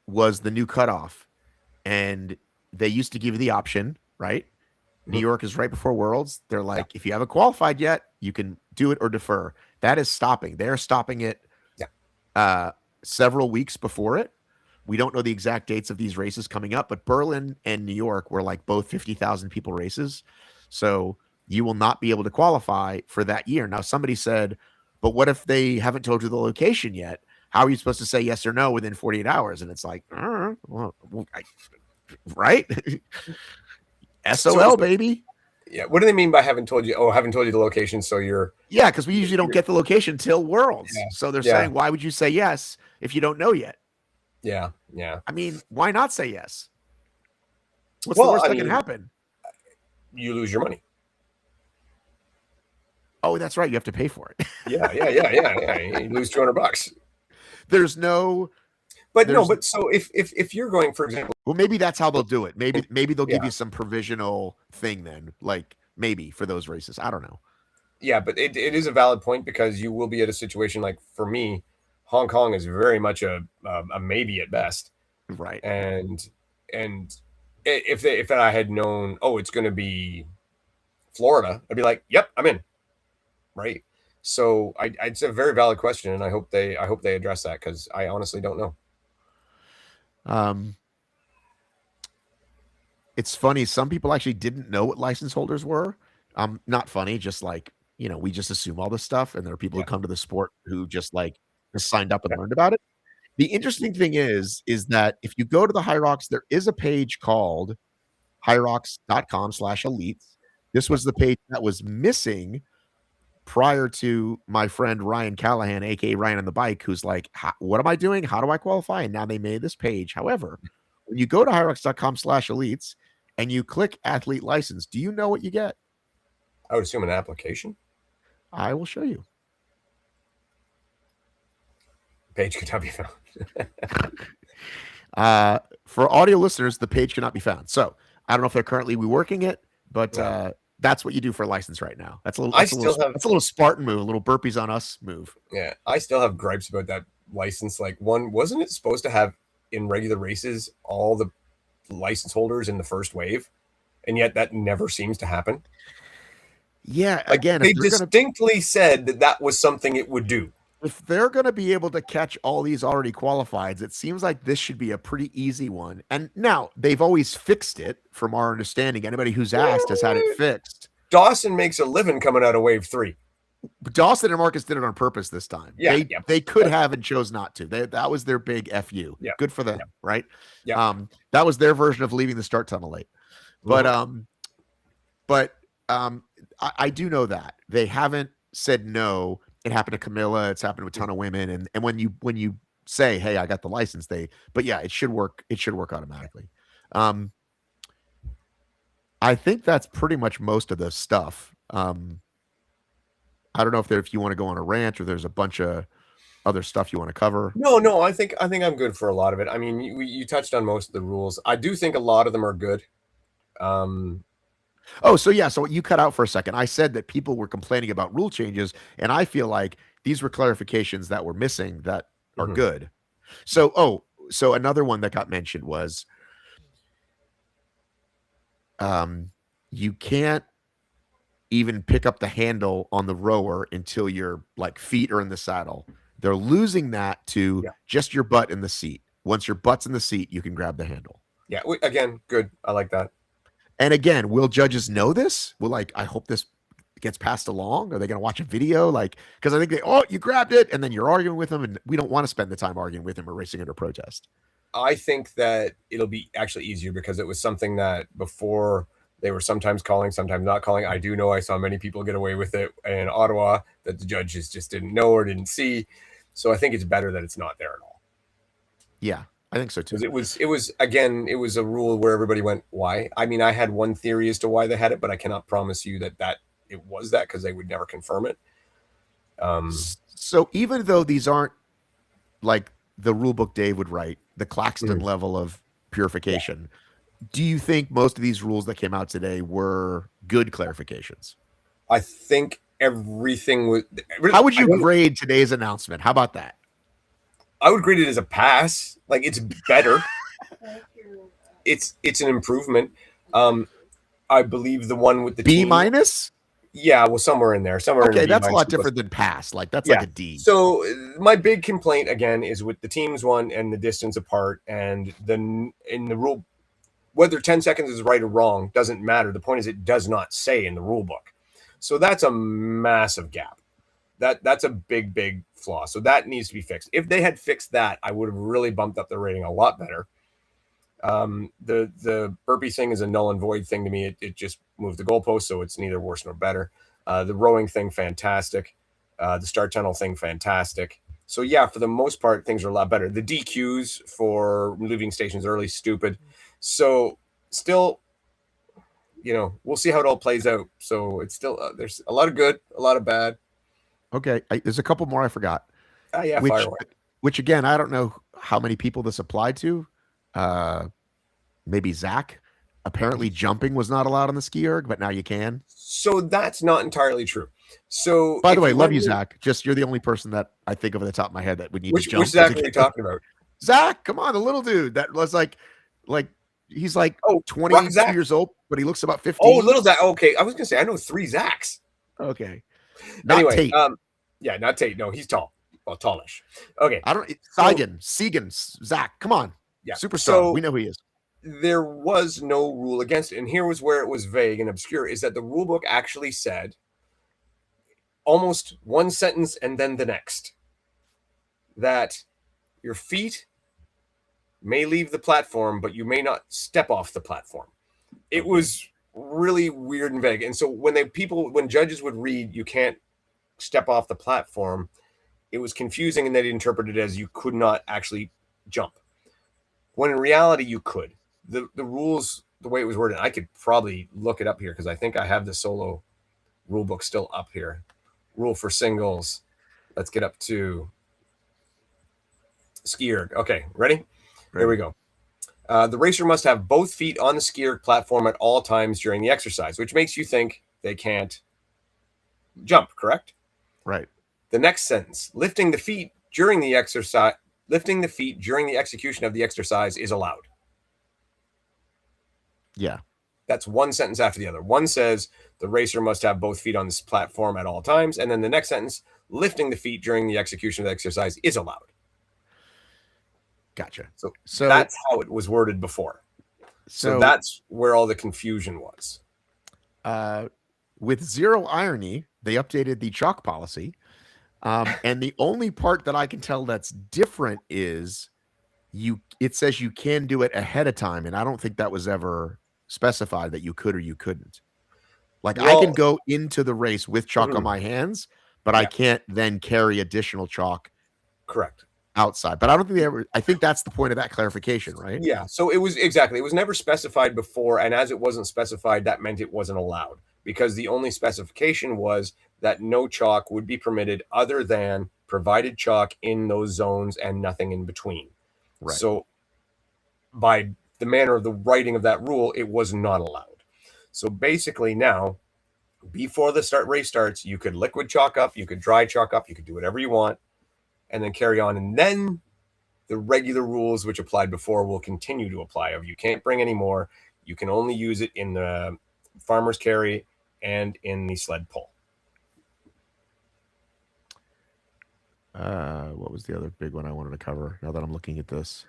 was the new cutoff, and they used to give you the option, right? New York is right before Worlds. They're like, if you haven't qualified yet, you can do it or defer. That is stopping. They're stopping it several weeks before it. We don't know the exact dates of these races coming up, but Berlin and New York were like both 50,000 people races. So you will not be able to qualify for that year. Now, somebody said, but what if they haven't told you the location yet? How are you supposed to say yes or no within 48 hours? And it's like, right? SOL, baby. Yeah. What do they mean by haven't told you? Oh, haven't told you the location. So you're. Yeah, because we usually don't get the location till Worlds. Yeah. So they're saying, why would you say yes if you don't know yet? Yeah. Yeah. I mean, why not say yes? What's the worst that can happen? You lose your money. Oh, that's right. You have to pay for it. Yeah. You lose $200. There's no. But so if you're going, for example, well, maybe that's how they'll do it. Maybe they'll give you some provisional thing then, like maybe for those races. I don't know. Yeah, but it is a valid point, because you will be at a situation like, for me, Hong Kong is very much a maybe at best. Right. And if I had known, oh, it's going to be Florida, I'd be like, yep, I'm in. Right. So it's a very valid question, and I hope they address that, because I honestly don't know. It's funny. Some people actually didn't know what license holders were. Not funny, just like, we just assume all this stuff. And there are people who come to the sport who just signed up and learned about it. The interesting thing is that if you go to the HYROX, there is a page called HYROX.com/elites. This was the page that was missing prior to my friend Ryan Callahan, aka Ryan on the Bike, who's like, what am I doing? How do I qualify? And now they made this page. However, when you go to HYROX.com/elites and you click athlete license, do you know what you get? I would assume an application. I will show you. Page could not be found. For audio listeners, the page cannot be found. So I don't know if they're currently reworking it, but that's what you do for a license right now. That's a little Spartan move, a little burpees on us move. Yeah, I still have gripes about that license. Like, wasn't it supposed to have in regular races all the license holders in the first wave, and yet that never seems to happen? Yeah, again, they distinctly said that was something it would do. If they're going to be able to catch all these already qualifieds, it seems like this should be a pretty easy one. And now they've always fixed it, from our understanding. Anybody who's asked has had it fixed. Dawson makes a living coming out of wave 3. But Dawson and Marcus did it on purpose this time. Yeah, they could have and chose not to. That was their big FU. Yeah. Good for them, right? Yeah. That was their version of leaving the start tunnel late. But I do know that they haven't said no. it happened to Camilla. It's happened to a ton of women. And when you say, "Hey, I got the license," but yeah, it should work. It should work automatically. I think that's pretty much most of the stuff. I don't know if you want to go on a rant or there's a bunch of other stuff you want to cover. No, I think I'm good for a lot of it. I mean, you touched on most of the rules. I do think a lot of them are good. So you cut out for a second. I said that people were complaining about rule changes, and I feel like these were clarifications that were missing that are good. So another one that got mentioned was you can't even pick up the handle on the rower until your like feet are in the saddle. They're losing that to just your butt in the seat. Once your butt's in the seat, you can grab the handle. Yeah, again, good. I like that. And again, will judges know this? I hope this gets passed along. Are they going to watch a video? Because I think you grabbed it, and then you're arguing with them, and we don't want to spend the time arguing with them or racing under protest. I think that it'll be actually easier because it was something that before they were sometimes calling, sometimes not calling. I do know I saw many people get away with it in Ottawa that the judges just didn't know or didn't see. So I think it's better that it's not there at all. Yeah, I think so too. It was a rule where everybody went, why? I mean, I had one theory as to why they had it, but I cannot promise you that it was that because they would never confirm it. So even though these aren't like the rule book Dave would write, the Claxton level of purification, do you think most of these rules that came out today were good clarifications? I think everything was. How would you grade today's announcement? How about that? I would grade it as a pass. Like, it's better. It's an improvement. I believe the one with the B minus. Yeah, well, somewhere in there. Okay, that's a lot different than pass. Like that's like a D. So my big complaint again is with the teams one and the distance apart, and then in the rule, whether 10 seconds is right or wrong doesn't matter. The point is it does not say in the rule book. So that's a massive gap. That's a big flaw. So that needs to be fixed. If they had fixed that, I would have really bumped up the rating a lot better. The burpee thing is a null and void thing to me. It just moved the goalpost, so it's neither worse nor better. The rowing thing, fantastic. The start tunnel thing, fantastic. So yeah, for the most part, things are a lot better. The DQs for leaving stations early, stupid. So still, we'll see how it all plays out. So it's still there's a lot of good, a lot of bad. Okay, there's a couple more I forgot. Yeah, which again, I don't know how many people this applied to. Maybe Zach. Apparently, jumping was not allowed on the ski erg, but now you can. So that's not entirely true. So, by the way, love you, Zach. Just you're the only person that I think of at the top of my head that would need to jump. Which Zach are you talking about? Zach, come on, the little dude that was like he's like 20 years old, but he looks about 15. Oh, little Zach. Okay, I was gonna say I know 3 Zachs. Okay, anyway, Tate. Yeah, not Tate. No, he's tall. Well, tallish. Okay, I don't. Segan, Zach. Come on, yeah, superstar. So, we know who he is. There was no rule against it, and here was where it was vague and obscure. Is that the rule book actually said almost one sentence and then the next that your feet may leave the platform, but you may not step off the platform. It was really weird and vague. And so when judges would read, you can't step off the platform, it was confusing, and they'd interpret it as you could not actually jump. When in reality, you could. The rules, the way it was worded, I could probably look it up here because I think I have the solo rule book still up here. Rule for singles. Let's get up to ski erg. Okay, ready? Here we go. The racer must have both feet on the ski erg platform at all times during the exercise, which makes you think they can't jump, correct? Right. The next sentence, lifting the feet during the execution of the exercise is allowed. Yeah. That's one sentence after the other. One says the racer must have both feet on this platform at all times. And then the next sentence, lifting the feet during the execution of the exercise is allowed. Gotcha. So that's how it was worded before. So that's where all the confusion was. With zero irony, they updated the chalk policy. And the only part that I can tell that's different is it says you can do it ahead of time. And I don't think that was ever specified that you could or you couldn't. Like, I can go into the race with chalk on my hands, but I Yeah. can't then carry additional chalk Correct. outside. But I don't think they ever. I think that's the point of that clarification, right? Yeah. So it was never specified before, and as it wasn't specified, that meant it wasn't allowed, because the only specification was that no chalk would be permitted other than provided chalk in those zones and nothing in between. Right. So by the manner of the writing of that rule, it was not allowed. So basically now, before the race starts, you could liquid chalk up, you could dry chalk up, you could do whatever you want, and then carry on. And then the regular rules which applied before will continue to apply. Of you can't bring any more. You can only use it in the farmer's carry and in the sled pull. What was the other big one I wanted to cover now that I'm looking at this?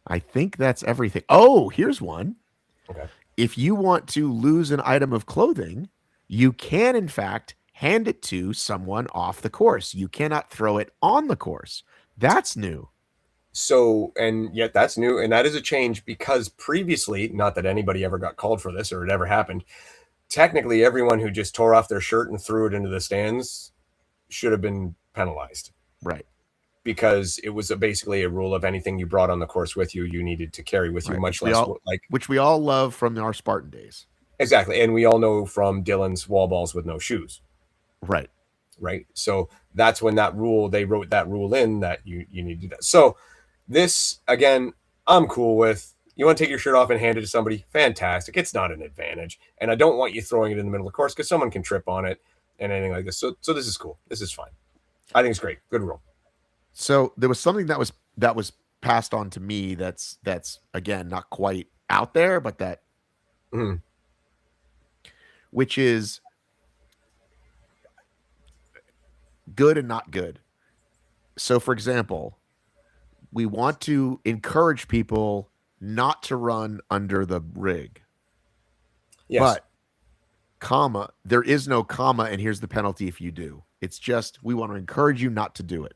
I think that's everything. Oh, here's one. Okay. If you want to lose an item of clothing, you can, in fact, hand it to someone off the course. You cannot throw it on the course. That's new. So, and yet that's new. And that is a change, because previously, not that anybody ever got called for this or it ever happened, technically everyone who just tore off their shirt and threw it into the stands should have been penalized. Right. Because it was basically a rule of anything you brought on the course with you, you needed to carry with you, Right. much less which we all love from our Spartan days. Exactly. And we all know from Dylan's wall balls with no shoes. Right. Right. So that's when they wrote that rule in, that you need to do that. So this, again, I'm cool with. You want to take your shirt off and hand it to somebody? Fantastic. It's not an advantage. And I don't want you throwing it in the middle of the course, because someone can trip on it and anything like this. So this is cool. This is fine. I think it's great. Good rule. So there was something that was passed on to me that's again not quite out there, but that which is good and not good. So for example, we want to encourage people not to run under the rig. Yes. But comma, there is no comma, and here's the penalty if you do. It's just we want to encourage you not to do it.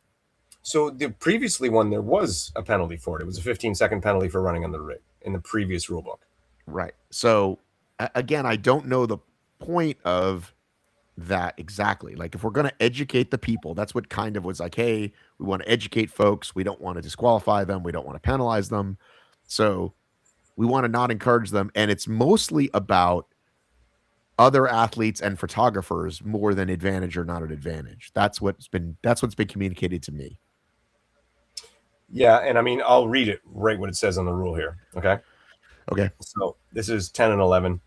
So the previously one, there was a penalty for it. It was a 15-second penalty for running on the rig in the previous rule book. Right. So again, I don't know the point of that exactly. Like if we're going to educate the people, that's what kind of was like, hey, we want to educate folks. We don't want to disqualify them. We don't want to penalize them. So we want to not encourage them. And it's mostly about other athletes and photographers more than advantage or not an advantage. That's what's been communicated to me. Yeah, and I mean, I'll read it right what it says on the rule here. Okay. So this is 10 and 11.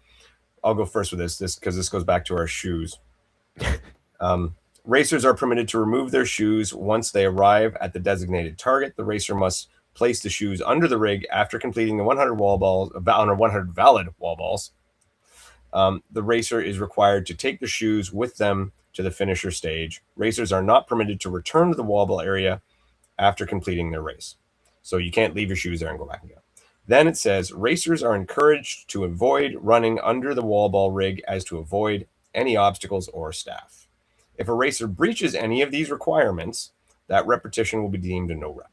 I'll go first with this because this goes back to our shoes. Racers are permitted to remove their shoes once they arrive at the designated target. The racer must place the shoes under the rig after completing the 100 valid wall balls. The racer is required to take the shoes with them to the finisher stage. Racers are not permitted to return to the wall ball area after completing their race. So you can't leave your shoes there and go back and get. Then it says racers are encouraged to avoid running under the wall ball rig as to avoid any obstacles or staff. If a racer breaches any of these requirements, that repetition will be deemed a no rep.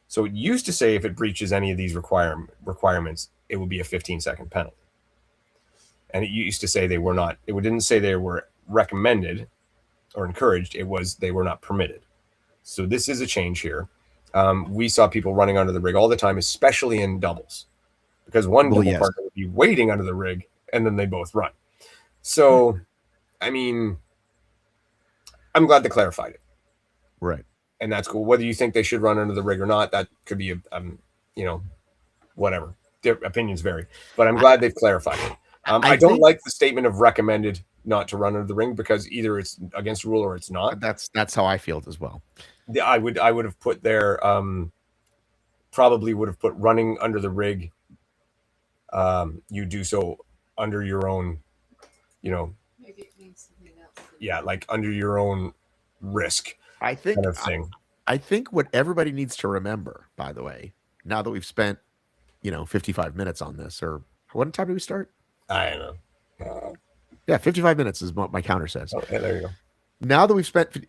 So it used to say if it breaches any of these requirements, it would be a 15-second penalty. And it used to say they were not. It didn't say they were recommended or encouraged. It was they were not permitted. So this is a change here. We saw people running under the rig all the time, especially in doubles, because one double partner would be waiting under the rig and then they both run. So, I mean, I'm glad they clarified it. Right. And that's cool. Whether you think they should run under the rig or not, that could be, whatever. Their opinions vary. But I'm glad they've clarified it. I don't like the statement of recommended not to run under the ring, because either it's against the rule or it's not. That's how I feel as well. I would have put there, probably would have put running under the rig. You do so under your own, maybe it means something else. Yeah, like under your own risk. I think kind of thing. I think what everybody needs to remember, by the way, now that we've spent, 55 minutes on this, or what time do we start? I don't know. Yeah, 55 minutes is what my counter says. Oh, yeah, there you go. Now that we've spent,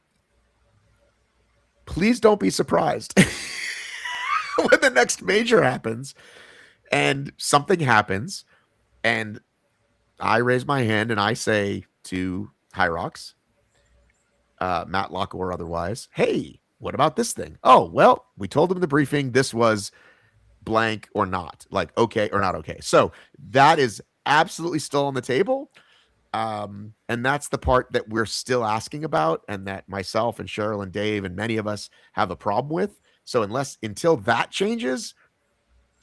please don't be surprised when the next major happens and something happens And I raise my hand and I say to HYROX, Matlock or otherwise, hey, what about this thing? Oh, well, we told them in the briefing this was blank or not, like okay or not okay. So that is absolutely still on the table. And that's the part that we're still asking about, and that myself and Cheryl and Dave and many of us have a problem with. So until that changes,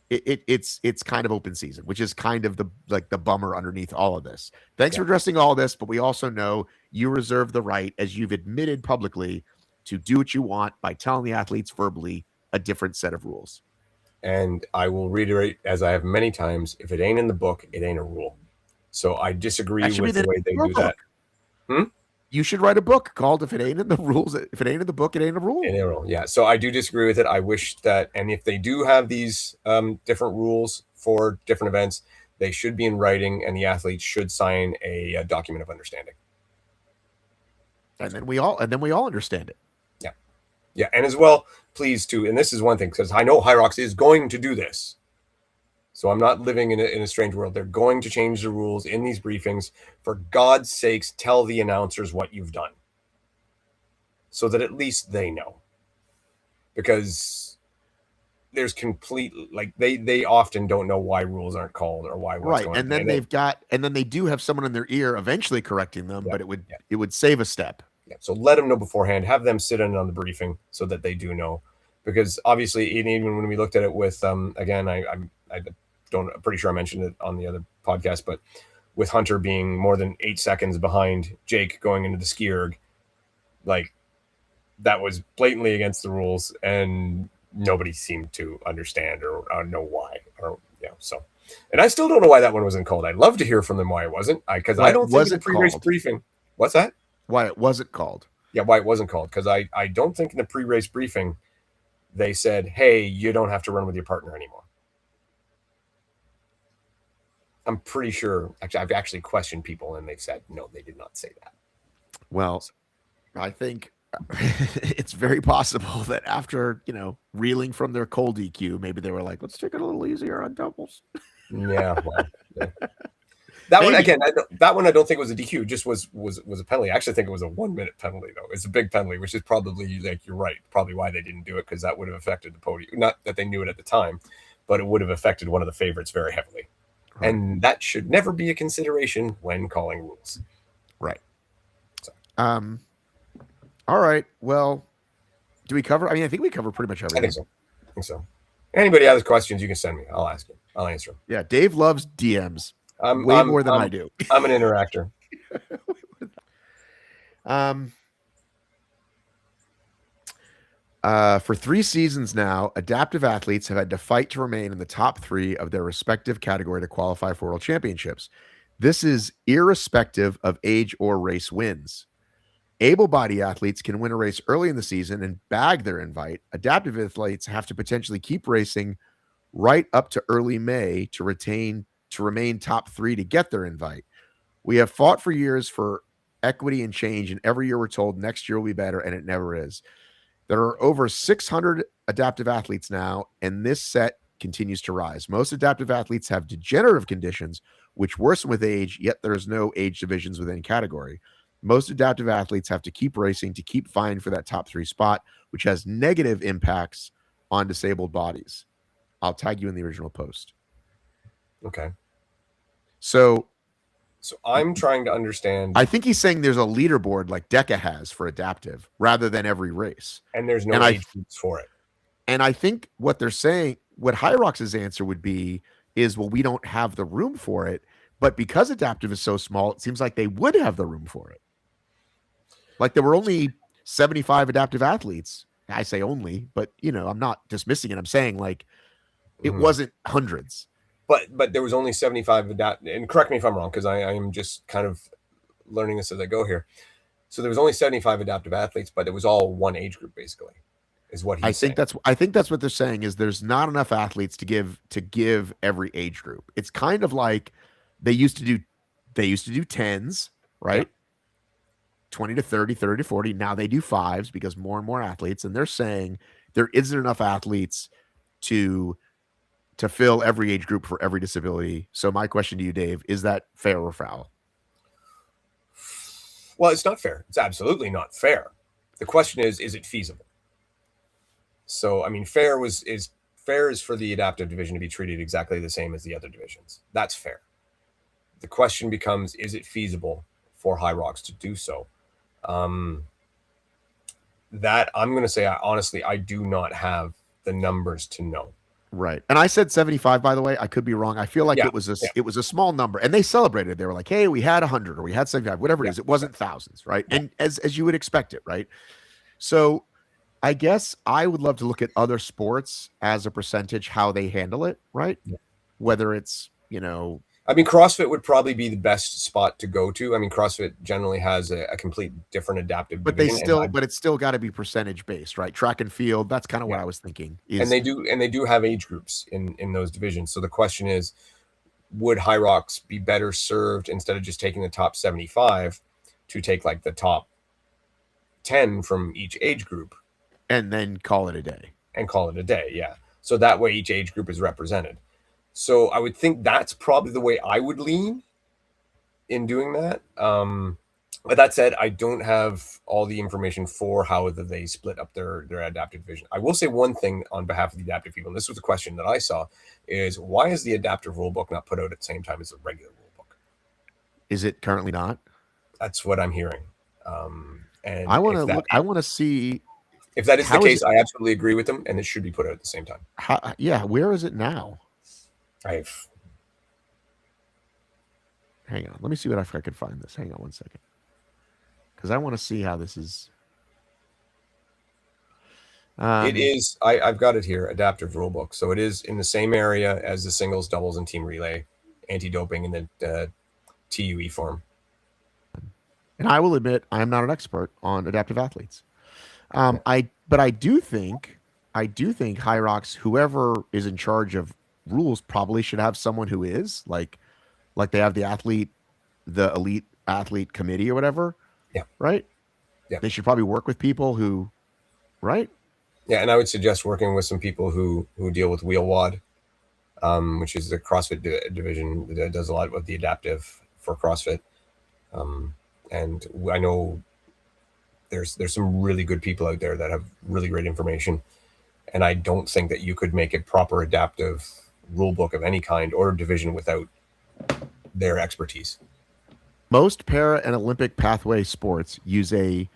it's kind of open season, which is kind of the bummer underneath all of this. Thanks for addressing all this, but we also know you reserve the right, as you've admitted publicly, to do what you want by telling the athletes verbally a different set of rules. And I will reiterate, as I have many times, if it ain't in the book, it ain't a rule. So I disagree with the way they do that. You should write a book called "If It Ain't in the Rules." If it ain't in the book, it ain't a rule. It ain't a rule. Yeah. So I do disagree with it. I wish that, and if they do have these different rules for different events, they should be in writing, and the athletes should sign a document of understanding. And then we all understand it. Yeah. Yeah. And as well, please too, and this is one thing, because I know HYROX is going to do this. So I'm not living in a strange world. They're going to change the rules in these briefings. For God's sakes, tell the announcers what you've done, so that at least they know. Because there's complete, like, they often don't know why rules aren't called or why what's going on. And then they do have someone in their ear eventually correcting them, but it would save a step. Yeah. So let them know beforehand. Have them sit in on the briefing so that they do know. Because obviously, even when we looked at it with again, I'm pretty sure I mentioned it on the other podcast, but with Hunter being more than 8 seconds behind Jake going into the ski erg, like, that was blatantly against the rules, and nobody seemed to understand or know why. Or so, and I still don't know why that one wasn't called. I'd love to hear from them why it wasn't. Because I don't think in the pre-race briefing. What's that? Why it wasn't called? Yeah, why it wasn't called? Because I don't think in the pre-race briefing they said, "Hey, you don't have to run with your partner anymore." I'm pretty sure. Actually, I've actually questioned people, and they've said no, they did not say that. Well, I think it's very possible that after reeling from their cold EQ, maybe they were like, "Let's take it a little easier on doubles." Yeah, well, yeah. That one again. That one I don't think was a DQ. It just was a penalty. I actually think it was a 1 minute penalty though. It's a big penalty, which is probably, like, you're right, probably why they didn't do it, because that would have affected the podium. Not that they knew it at the time, but it would have affected one of the favorites very heavily. Right. And that should never be a consideration when calling rules. Right. So. All right. Well, do we cover? I mean, I think we cover pretty much everything. I think so. Anybody has questions, you can send me. I'll ask you. I'll answer them. Yeah, Dave loves DMs. Way more than I do. I'm an interactor. For 3 seasons now, adaptive athletes have had to fight to remain in the top 3 of their respective category to qualify for world championships. This is irrespective of age or race wins. Able-bodied athletes can win a race early in the season and bag their invite. Adaptive athletes have to potentially keep racing right up to early May to remain top 3 to get their invite. We have fought for years for equity and change, and every year we're told next year will be better, and it never is. There are over 600 adaptive athletes now, and this set continues to rise. Most adaptive athletes have degenerative conditions, which worsen with age, yet there is no age divisions within category. Most adaptive athletes have to keep racing to keep vying for that top 3 spot, which has negative impacts on disabled bodies. I'll tag you in the original post. Okay. So I'm trying to understand. I think he's saying there's a leaderboard like DECA has for adaptive rather than every race. And there's no age groups for it. And I think what they're saying, what HYROX's answer would be is, well, we don't have the room for it. But because adaptive is so small, it seems like they would have the room for it. Like there were only 75 adaptive athletes. I say only, but I'm not dismissing it. I'm saying like it wasn't hundreds. But there was only 75 and correct me if I'm wrong, because I am just kind of learning this as I go here. So there was only 75 adaptive athletes, but it was all one age group, basically, is what he's saying. I think that's what they're saying, is there's not enough athletes to give every age group. It's kind of like they used to do 10s, right? Yeah. 20 to 30, 30 to 40. Now they do 5s because more and more athletes, and they're saying there isn't enough athletes to to fill every age group for every disability. So my question to you, Dave, is that fair or foul? Well, it's not fair. It's absolutely not fair. The question is it feasible? So, I mean, fair is for the adaptive division to be treated exactly the same as the other divisions. That's fair. The question becomes, is it feasible for HYROX to do so? That I'm going to say, honestly, I do not have the numbers to know. Right. And I said 75, by the way. I could be wrong. I feel like Yeah, it was a small number. And they celebrated. They were like, hey, we had 100 or we had 75, whatever it is. It wasn't thousands, right? Yeah. And as you would expect it, right? So I guess I would love to look at other sports as a percentage, how they handle it, right? Yeah. Whether it's, I mean, CrossFit would probably be the best spot to go to. I mean, CrossFit generally has a complete different adaptive but division. but it's still got to be percentage based, right? Track and field. That's kind of what I was thinking. And they do have age groups in those divisions. So the question is, would HYROX be better served instead of just taking the top 75 to take like the top 10 from each age group and then call it a day? Yeah. So that way each age group is represented. So I would think that's probably the way I would lean in doing that. But that said, I don't have all the information for how they split up their adaptive division. I will say one thing on behalf of the adaptive people, and this was a question that I saw, is why is the adaptive rulebook not put out at the same time as the regular rulebook? Is it currently not? That's what I'm hearing. And I want to look. I want to see if that is the case. I absolutely agree with them, and it should be put out at the same time. Where is it now? Hang on. Let me see if I can find this. Hang on one second. Because I want to see how this is. It is. I've got it here. Adaptive rulebook. So it is in the same area as the singles, doubles, and team relay, anti-doping, and the TUE form. And I will admit, I am not an expert on adaptive athletes. But I do think HYROX, whoever is in charge of rules, probably should have someone who is like they have the elite athlete committee or whatever. Yeah. Right. Yeah. They should probably work with people who, right. Yeah, and I would suggest working with some people who deal with wheel wad, which is the CrossFit division that does a lot with the adaptive for CrossFit. And I know there's some really good people out there that have really great information. And I don't think that you could make a proper adaptive rule book of any kind or division without their expertise. Most para and Olympic pathway sports use a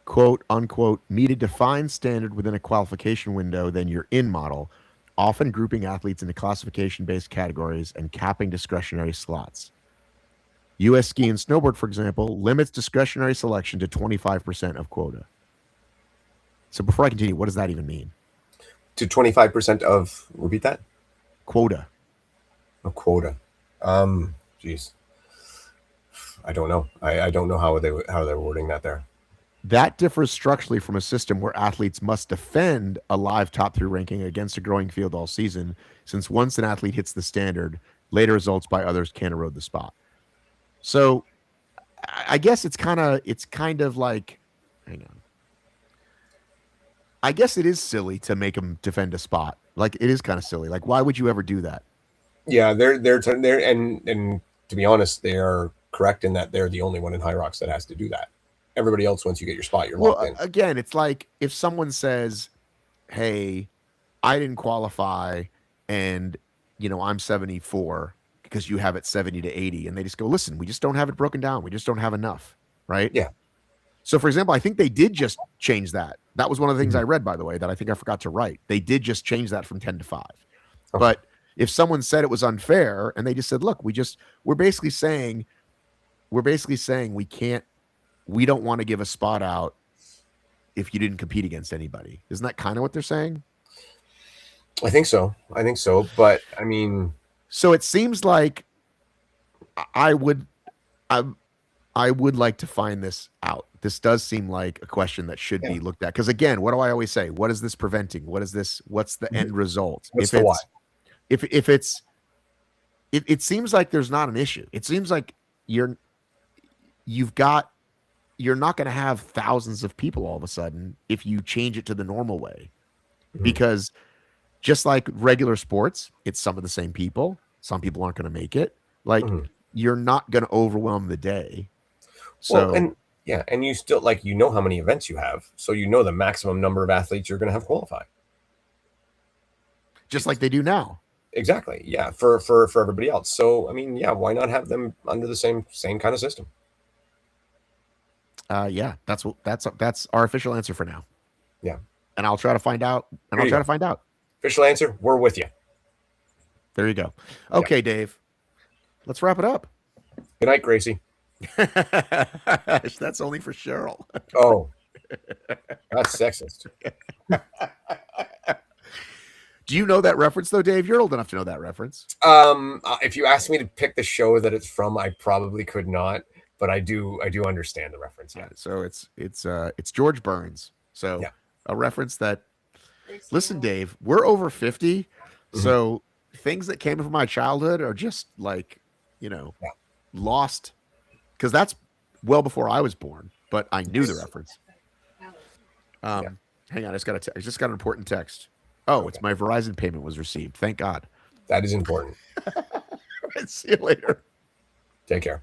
quote unquote meet a defined standard within a qualification window than your in model, often grouping athletes into classification based categories and capping discretionary slots. US ski and snowboard, for example, limits discretionary selection to 25% of quota. So before I continue, what does that even mean? To 25% of, repeat that? Quota. A quota. Geez. I don't know. I don't know how they're wording that there. That differs structurally from a system where athletes must defend a live top 3 ranking against a growing field all season, since once an athlete hits the standard, later results by others can erode the spot. So I guess it's kind of like, hang on. I guess it is silly to make them defend a spot. Like, it is kind of silly. Like, why would you ever do that? Yeah, they're and to be honest, they are correct in that they're the only one in HYROX that has to do that. Everybody else, once you get your spot, you're locked in. Again, it's like if someone says, hey, I didn't qualify and, I'm 74 because you have it 70 to 80. And they just go, listen, we just don't have it broken down. We just don't have enough. Right. Yeah. So, for example, I think they did just change that. That was one of the things I read, by the way, that I think I forgot to write. They did just change that from 10 to 5. Okay. But if someone said it was unfair and they just said, look, we're basically saying we don't want to give a spot out if you didn't compete against anybody. Isn't that kind of what they're saying? I think so. But I mean, so it seems like I would like to find this out. This does seem like a question that should be looked at. Because again, what do I always say? What is this preventing? What's the end result? What's the why? It seems like there's not an issue. It seems like you're not going to have thousands of people all of a sudden if you change it to the normal way, because just like regular sports, it's some of the same people. Some people aren't going to make it. Like, Mhm. you're not going to overwhelm the day. Well, So and yeah, and you still like you know how many events you have, so you know the maximum number of athletes you're going to have qualify. just like they do now. Exactly. Yeah, for everybody else. So I mean, yeah, why not have them under the same kind of system? Yeah, that's our official answer for now. Yeah. And I'll try to find out. And Here I'll you try go. to find out. Official answer. We're with you. There you go. Yeah. Okay, Dave. Let's wrap it up. Good night, Gracie. That's only for Cheryl. Oh, that's sexist. Do you know that reference though, Dave? You're old enough to know that reference. If you asked me to pick the show that it's from, I probably could not, but I do understand the reference. Yeah. So it's George Burns. So Yeah. a reference that. Listen, Dave, we're over 50, so things that came from my childhood are just like, lost, because that's well before I was born, but I knew the reference. Hang on, I just got an important text. Oh, it's my Verizon payment was received. Thank God. That is important. See you later. Take care.